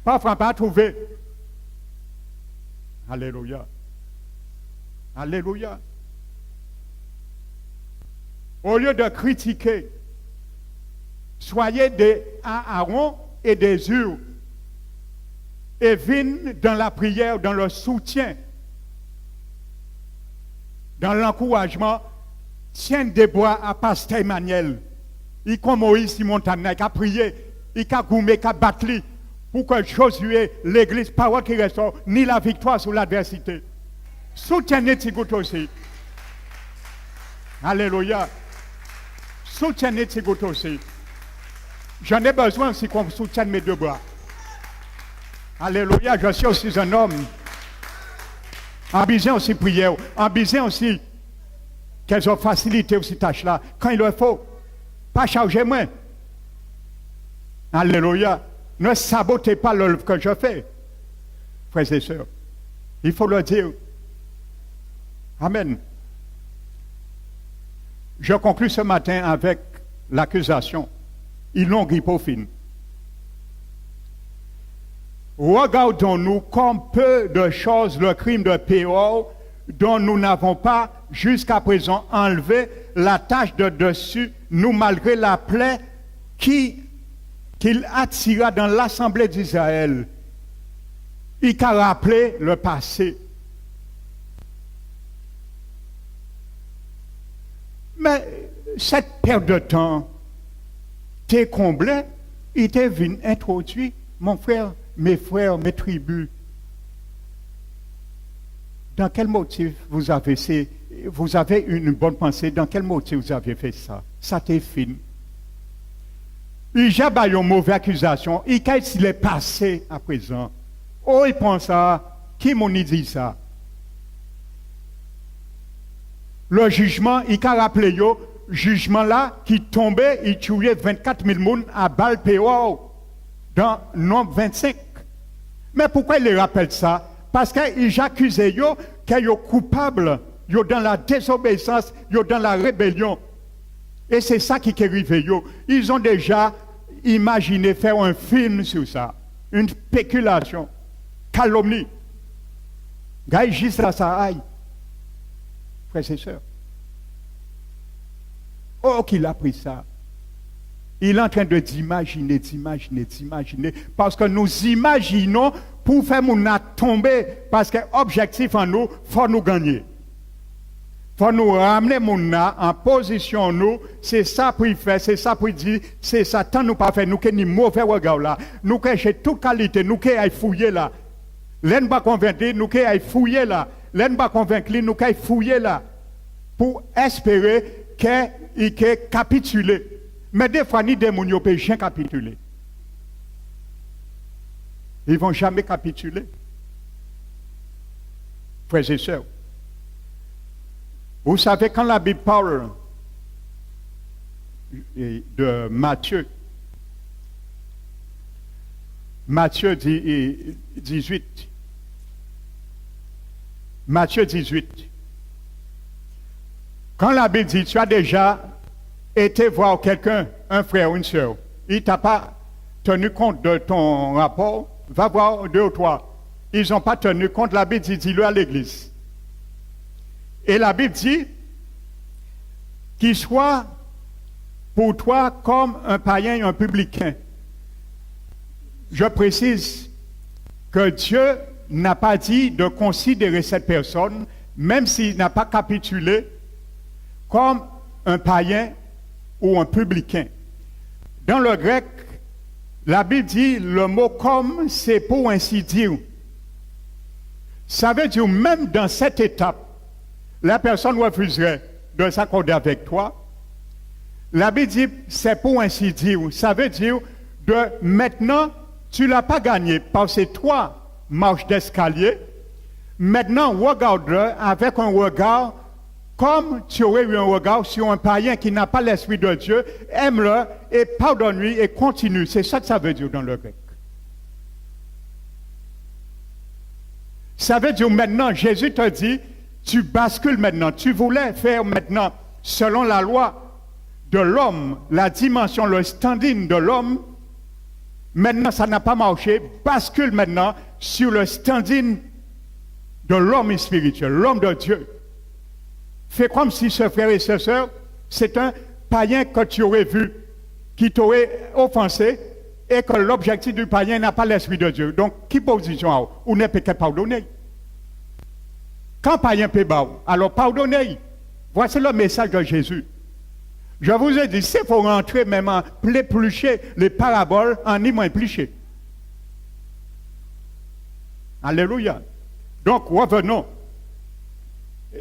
Parfois pas trouver. Alléluia. Alléluia. Au lieu de critiquer, soyez des Aaron et des Ur et venez dans la prière, dans le soutien, dans l'encouragement, tiens des bois à Pasteur Emmanuel. Il comme Moïse Simon Tanay, qui a prié, il a goumé, qui a battu pour que Josué, l'église, parole qui restaure, ni la victoire sur l'adversité. Soutenez Tigout aussi. Alléluia. Soutenez Tigout aussi. J'en ai besoin aussi qu'on soutienne mes deux bras. Alléluia, je suis aussi un homme. En besoin aussi prière, en besoin aussi qu'elles ont facilité aussi tâche là. Quand il le faut, pas charger moi. Alléluia. Ne sabotez pas l'œuvre que je fais, frères et sœurs. Il faut le dire. Amen. Je conclus ce matin avec l'accusation. Ils l'ont grippofine. Regardons-nous comme peu de choses le crime de Péor dont nous n'avons pas jusqu'à présent enlevé la tache de dessus, nous malgré la plaie qu'il attira dans l'assemblée d'Israël. Il a rappelé le passé. Mais cette perte de temps t'est comblée, il t'est venu introduit, mon frère, mes frères, mes tribus. Dans quel motif vous avez une bonne pensée, dans quel motif vous avez fait ça? Ça t'est fini. Il y a une mauvaise accusation, il est passé à présent. Oh, il pense ça, qui m'ont dit ça? Le jugement, il a rappelé le jugement là qui tombait, il tuait 24 000 personnes à Baal-Péor dans nombre 25. Mais pourquoi il les rappelle ça? Parce qu'ils accusaient qu'ils sont coupables, ils sont dans la désobéissance, ils sont dans la rébellion. Et c'est ça qui est arrivé. Ils ont déjà imaginé faire un film sur ça, une spéculation, calomnie. Gars, juste là, ça aille. Frères et sœurs. Oh, qu'il a pris ça. Il est en train d'imaginer. Parce que nous imaginons pour faire mon tomber. Parce que l'objectif en nous, il faut nous gagner. Il faut nous ramener mon en position nous. C'est ça pour y faire, c'est ça pour dire, c'est ça. Tant nous pas faire, nous qui ni mauvais regard là. Nous qui avons toute qualité, nous qui aille fouiller là. L'un pas convaincu, nous qui aille fouiller là. L'un pas convaincu, nous qui aille fouiller là. Pour espérer qu'il ait capitulé. Mais des fois, ni des gens ne peuvent jamais capituler. Ils ne vont jamais capituler. Frères et sœurs, vous savez, quand la Bible parle de Matthieu 18, quand la Bible dit, tu as déjà été voir quelqu'un, un frère ou une soeur, il ne t'a pas tenu compte de ton rapport, va voir 2 ou 3. Ils n'ont pas tenu compte, la Bible dit, dis-le à l'église. Et la Bible dit qu'il soit pour toi comme un païen et un publicain. Je précise que Dieu n'a pas dit de considérer cette personne, même s'il n'a pas capitulé, comme un païen ou un publicain. Dans le grec, la Bible dit le mot comme, c'est pour ainsi dire. Ça veut dire même dans cette étape, la personne refuserait de s'accorder avec toi. La Bible dit c'est pour ainsi dire. Ça veut dire de maintenant, tu ne l'as pas gagné parce que toi, marche d'escalier. Maintenant, regarde-le avec un regard comme tu aurais eu un regard sur un païen qui n'a pas l'Esprit de Dieu, aime-le et pardonne-lui et continue. C'est ça que ça veut dire dans le grec. Ça veut dire maintenant, Jésus te dit, tu bascules maintenant. Tu voulais faire maintenant, selon la loi de l'homme, la dimension, le standing de l'homme. Maintenant, ça n'a pas marché. Bascule maintenant sur le standing de l'homme spirituel, l'homme de Dieu. Fais comme si ce frère et ce sœur, c'est un païen que tu aurais vu, qui t'aurait offensé, et que l'objectif du païen n'a pas l'Esprit de Dieu. Donc, qui position ou n'est pas pardonné? Quand païen peut alors pardonnez. Voici le message de Jésus. Je vous ai dit, c'est pour rentrer même en éplucher les paraboles en y éplucher. Alléluia. Donc, revenons.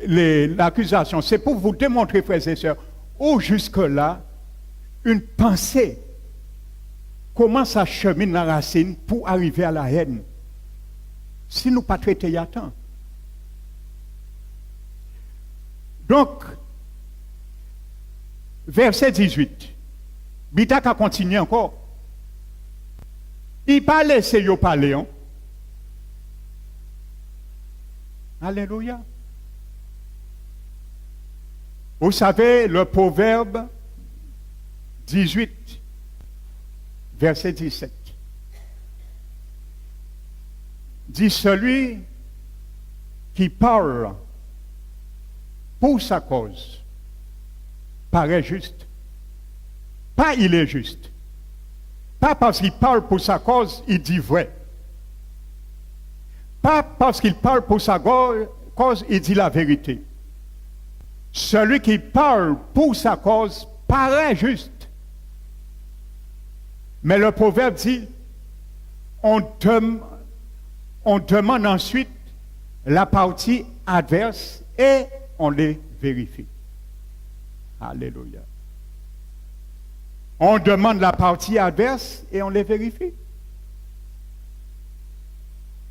L'accusation, c'est pour vous démontrer, frères et sœurs, où jusque-là, une pensée commence à cheminer la racine pour arriver à la haine. Si nous ne pas traiter à temps. Donc, verset 18, Bitak a continué encore. Il n'a pas laissé yo parler. Hein? Alléluia. Vous savez, le proverbe 18, verset 17, dit celui qui parle pour sa cause paraît juste. Pas il est juste. Pas parce qu'il parle pour sa cause, il dit vrai. Pas parce qu'il parle pour sa cause, il dit la vérité. Celui qui parle pour sa cause paraît juste. Mais le proverbe dit, on demande ensuite la partie adverse et on les vérifie. Alléluia. On demande la partie adverse et on les vérifie.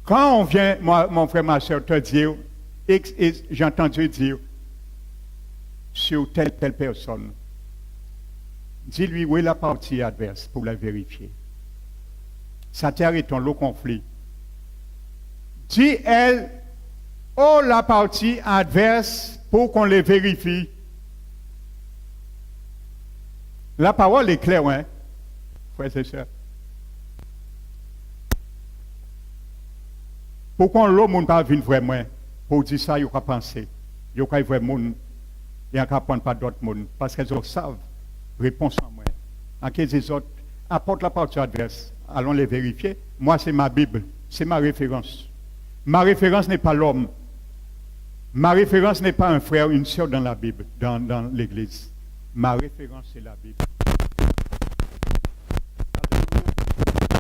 Quand on vient, moi, mon frère, ma soeur, te dire, j'ai entendu dire sur telle personne, dis-lui où est la partie adverse pour la vérifier. Ça t'arrête ton lot conflit. Dis-elle, oh la partie adverse pour qu'on les vérifie. La parole est claire, hein, frères et sœurs. Pourquoi l'homme ne pas venir vraiment pour dire ça, il va penser. Il va vraiment, il ne va prendre pas d'autres monde parce qu'ils savent réponse à moi. En cas des autres, apporte la partie adverse. Allons les vérifier. Moi, c'est ma Bible, c'est ma référence. Ma référence n'est pas l'homme. Ma référence n'est pas un frère ou une sœur dans la Bible, dans l'Église. Ma référence, c'est la Bible.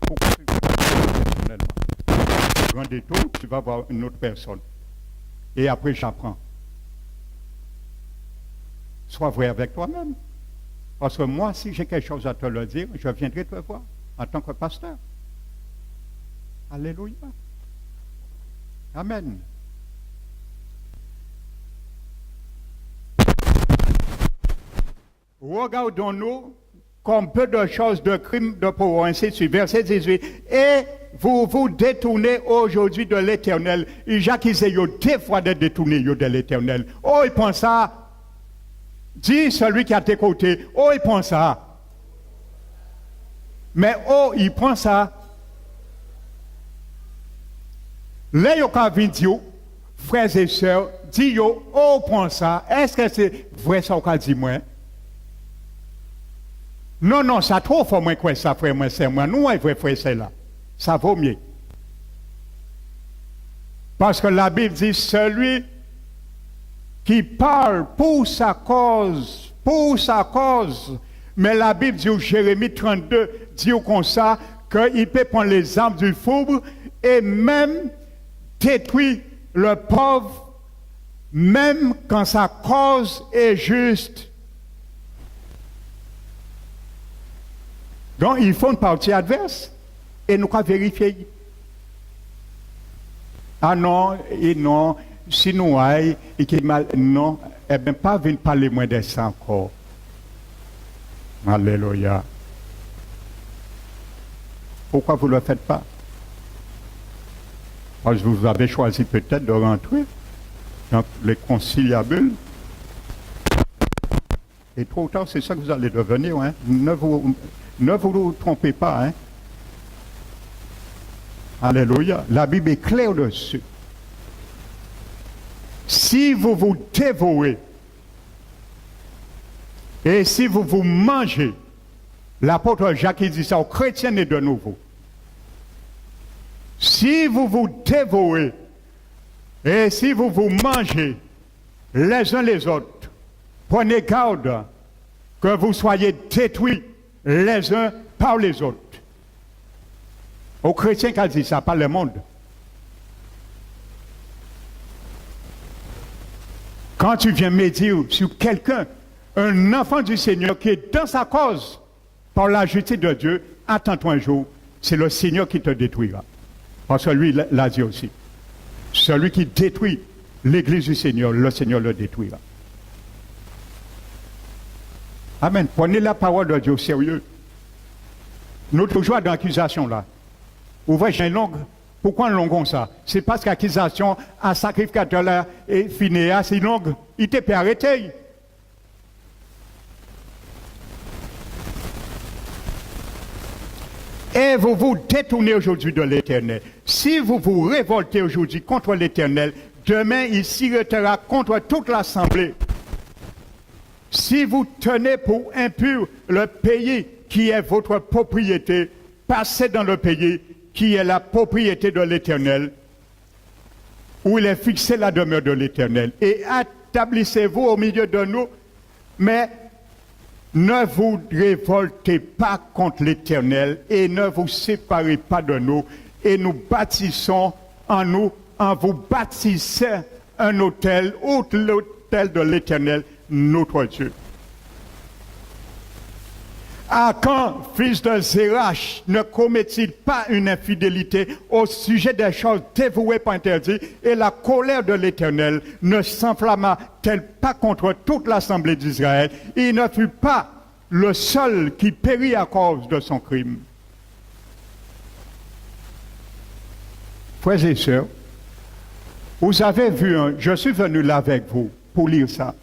Pourquoi tu ne fais pas personnellement? Grand détour, tu vas voir une autre personne. Et après, j'apprends. Sois vrai avec toi-même. Parce que moi, si j'ai quelque chose à te le dire, je viendrai te voir en tant que pasteur. Alléluia. Amen. Regardons-nous comme peu de choses de crimes de pauvreté, ainsi de suite. Verset 18. Et vous vous détournez aujourd'hui de l'Éternel. Jacques disait, deux fois de détourner de l'Éternel. Oh, il pense ça. Dis celui qui a tes côtés. Oh, il pense ça. Mais oh, il prend ça. Là, il y a vidéo, frères et sœurs, dis yo, oh, prend ça. Est-ce que c'est vrai ça qu'on dit moi? Non, non, ça trop faut moins quoi ça, frère, moi, c'est moi. Nous, on vrai frère, c'est là. Ça vaut mieux. Parce que la Bible dit, celui qui parle pour sa cause, mais la Bible dit, Jérémie 32, dit comme ça, qu'il peut prendre les armes du fourbe et même détruire le pauvre, même quand sa cause est juste. Donc, il faut une partie adverse et nous allons vérifier. Ah non, et non, si nous aille, et qu'il mal, non, eh bien, pas venir parler moins de ça encore. Alléluia. Pourquoi vous ne le faites pas? Parce que vous avez choisi peut-être de rentrer dans les conciliabules. Et trop tard, c'est ça que vous allez devenir. Hein? Ne vous trompez pas. Hein? Alléluia. La Bible est claire dessus. Si vous vous dévorez et si vous vous mangez, l'apôtre Jacques dit ça aux chrétiens et de nouveau. Si vous vous dévorez et si vous vous mangez les uns les autres, prenez garde que vous soyez détruits les uns par les autres. Aux chrétiens qui dit ça, pas le monde. Quand tu viens médire sur quelqu'un, un enfant du Seigneur qui est dans sa cause, par la justice de Dieu, attends-toi un jour, c'est le Seigneur qui te détruira. Parce que lui l'a dit aussi. Celui qui détruit l'église du Seigneur, le Seigneur le détruira. Amen. Prenez la parole de Dieu au sérieux. Nous toujours dans l'accusation là. Ouvrez j'ai une langue. Pourquoi une langue comme ça? C'est parce qu'accusation à sacrificateur là et finéa, c'est longue. Il t'est pas arrêté. Et vous vous détournez aujourd'hui de l'Éternel. Si vous vous révoltez aujourd'hui contre l'Éternel, demain il s'irritera contre toute l'assemblée. Si vous tenez pour impur le pays qui est votre propriété, passez dans le pays qui est la propriété de l'Éternel, où il est fixé la demeure de l'Éternel. Et établissez-vous au milieu de nous, mais ne vous révoltez pas contre l'Éternel et ne vous séparez pas de nous. Et nous bâtissons en nous, en vous bâtissant un autel, outre l'autel de l'Éternel, notre Dieu. Akan, fils de Zérach, ne commet-il pas une infidélité au sujet des choses dévouées par interdit, et la colère de l'Éternel ne s'enflamma-t-elle pas contre toute l'assemblée d'Israël? Il ne fut pas le seul qui périt à cause de son crime. Frères et sœurs, vous avez vu, je suis venu là avec vous pour lire ça,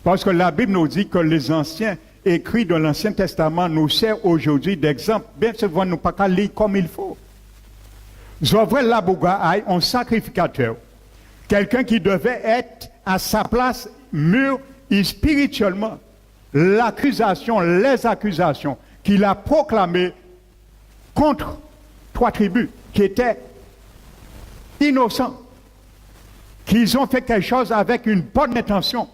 parce que la Bible nous dit que les anciens écrit dans l'Ancien Testament nous sert aujourd'hui d'exemple. Bien souvent, nous pas qu'à lire comme il faut. Zovrel Labouga a un sacrificateur, quelqu'un qui devait être à sa place mûr et spirituellement. L'accusation, les accusations qu'il a proclamées contre 3 tribus qui étaient innocents, qu'ils ont fait quelque chose avec une bonne intention.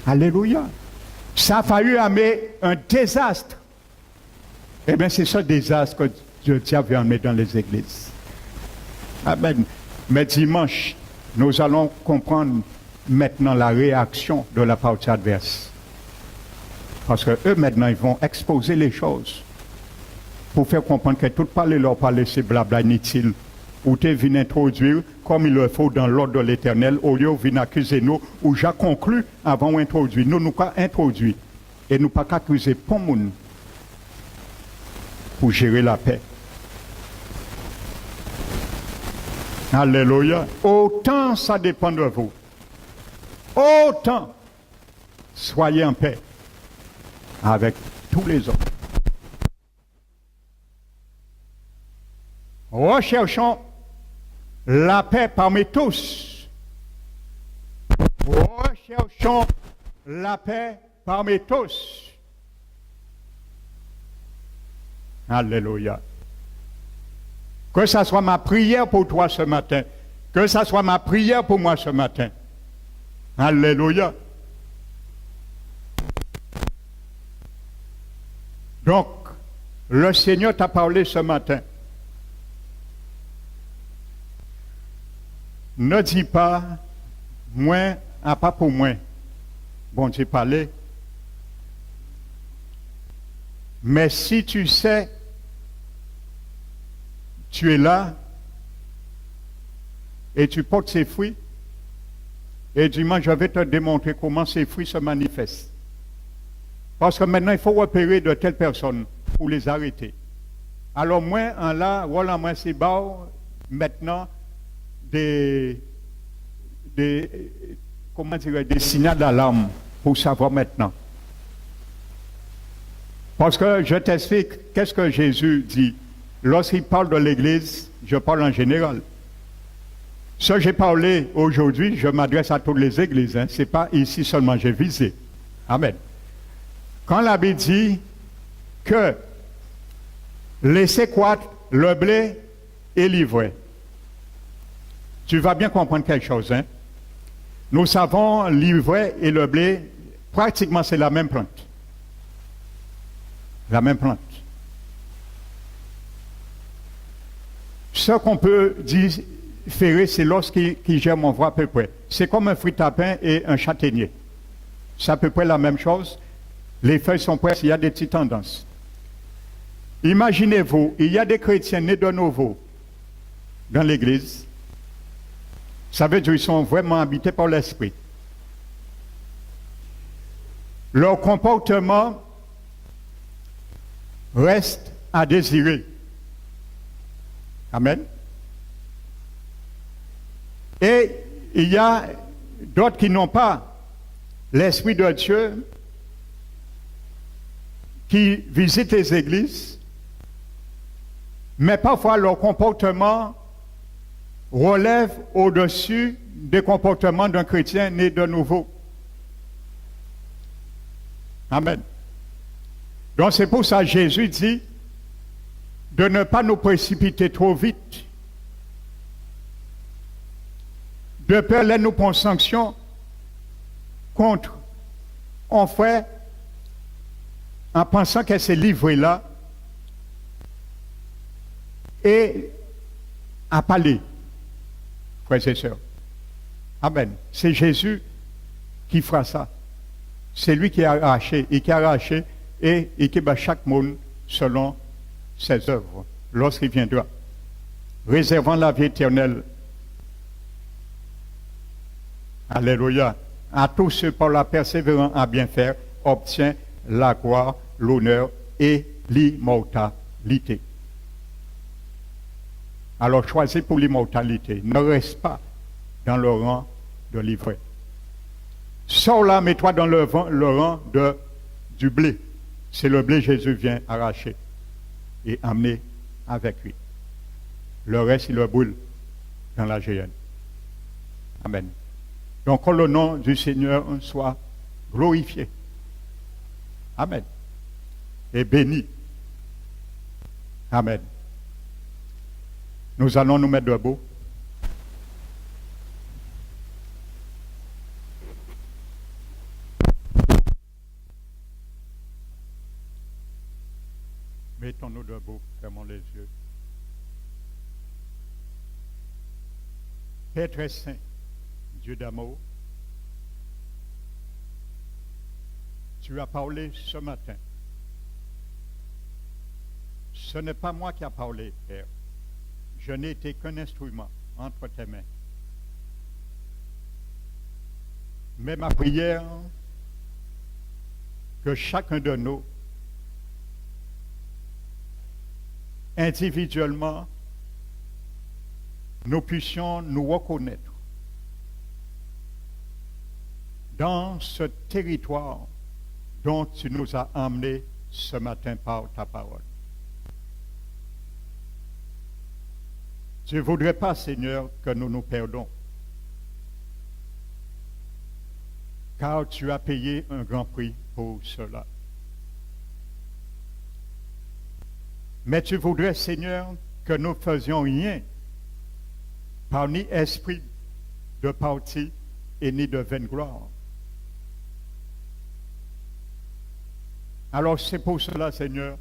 Alléluia. Ça a failli amener un désastre. Eh bien, c'est ce désastre que Dieu veut amener dans les églises. Amen. Mais dimanche, nous allons comprendre maintenant la réaction de la partie adverse. Parce que eux, maintenant, ils vont exposer les choses pour faire comprendre que tout parler, leur parler, c'est blabla inutile. Ou tu viens introduire comme il le faut dans l'ordre de l'Éternel, au lieu de venir accuser nous, ou j'ai conclu avant d'introduire. Nous, nous pas introduit. Et nous pas accuser pour moun pour gérer la paix. Alléluia. Autant ça dépend de vous. Autant soyez en paix avec tous les autres. Recherchons la paix parmi tous. Recherchons la paix parmi tous. Alléluia. Que ça soit ma prière pour toi ce matin. Que ça soit ma prière pour moi ce matin. Alléluia. Donc, le Seigneur t'a parlé ce matin. Ne dis pas, moi, à pas pour moi. Bon, j'ai parlé. Mais si tu sais, tu es là, et tu portes ces fruits, et dimanche, je vais te démontrer comment ces fruits se manifestent. Parce que maintenant, il faut repérer de telles personnes pour les arrêter. Alors, moi, en là, voilà, moi, c'est bas, maintenant, des signaux d'alarme pour savoir maintenant. Parce que je t'explique, qu'est-ce que Jésus dit? Lorsqu'il parle de l'Église, je parle en général. Ce que j'ai parlé aujourd'hui, je m'adresse à toutes les églises. Ce n'est pas ici seulement j'ai visé. Amen. Quand la Bible dit que laissez croître le blé et l'ivraie, tu vas bien comprendre quelque chose. Hein? Nous savons l'ivraie et le blé, pratiquement c'est la même plante. La même plante. Ce qu'on peut différer, c'est lorsqu'il germe, on voit à peu près. C'est comme un fruit tapin et un châtaignier. C'est à peu près la même chose. Les feuilles sont presque, il y a des petites tendances. Imaginez-vous, il y a des chrétiens nés de nouveau dans l'église. Ça veut dire qu'ils sont vraiment habités par l'esprit. Leur comportement reste à désirer. Amen. Et il y a d'autres qui n'ont pas l'Esprit de Dieu, qui visitent les églises, mais parfois leur comportement relève au-dessus des comportements d'un chrétien né de nouveau. Amen. Donc c'est pour ça que Jésus dit de ne pas nous précipiter trop vite, de peur de nous prendre sanction contre un frère en pensant qu'elle s'est livrée là et à parler, frères et sœurs. Amen. C'est Jésus qui fera ça. C'est lui qui a arraché et qui bat chaque monde selon ses œuvres lorsqu'il viendra, réservant la vie éternelle. Alléluia. À tous ceux par la persévérance à bien faire obtient la gloire, l'honneur et l'immortalité. Alors choisis pour l'immortalité. Ne reste pas dans le rang de l'ivraie. Sors là, mets-toi dans le rang du blé. C'est le blé Jésus vient arracher et amener avec lui. Le reste, il le brûle dans la géhenne. Amen. Donc, que le nom du Seigneur soit glorifié. Amen. Et béni. Amen. Nous allons nous mettre debout. Mettons-nous debout, fermons les yeux. Père très saint, Dieu d'amour, tu as parlé ce matin. Ce n'est pas moi qui ai parlé, Père. Je n'ai été qu'un instrument entre tes mains. Mais ma prière, que chacun de nous, individuellement, nous puissions nous reconnaître dans ce territoire dont tu nous as emmenés ce matin par ta parole. Je ne voudrais pas, Seigneur, que nous nous perdons, car tu as payé un grand prix pour cela. Mais tu voudrais, Seigneur, que nous faisions rien par ni esprit de parti et ni de vaine gloire. Alors c'est pour cela, Seigneur,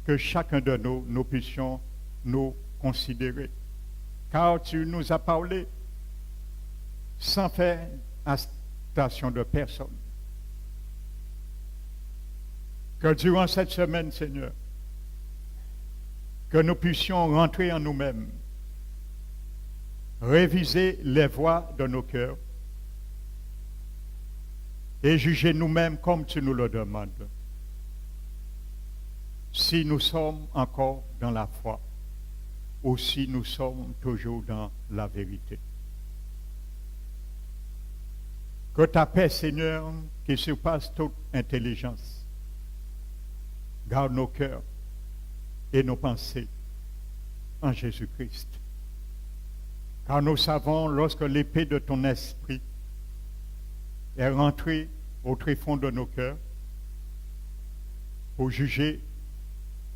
que chacun de nous puissions nous considérer. Car tu nous as parlé sans faire acceptation de personne. Que durant cette semaine, Seigneur, que nous puissions rentrer en nous-mêmes, réviser les voies de nos cœurs et juger nous-mêmes comme tu nous le demandes. Si nous sommes encore dans la foi, ou si nous sommes toujours dans la vérité. Que ta paix, Seigneur, qui surpasse toute intelligence, garde nos cœurs et nos pensées en Jésus-Christ. Car nous savons, lorsque l'épée de ton esprit est rentrée au tréfonds de nos cœurs pour juger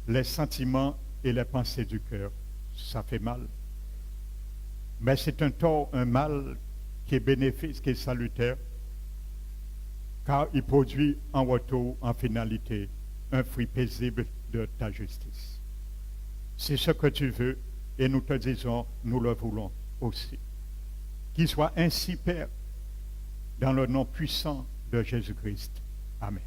les sentiments et les pensées du cœur, ça fait mal. Mais c'est un tort, un mal qui est bénéfique, qui est salutaire, car il produit en retour, en finalité, un fruit paisible de ta justice. C'est ce que tu veux et nous te disons, nous le voulons aussi. Qu'il soit ainsi, Père, dans le nom puissant de Jésus-Christ. Amen.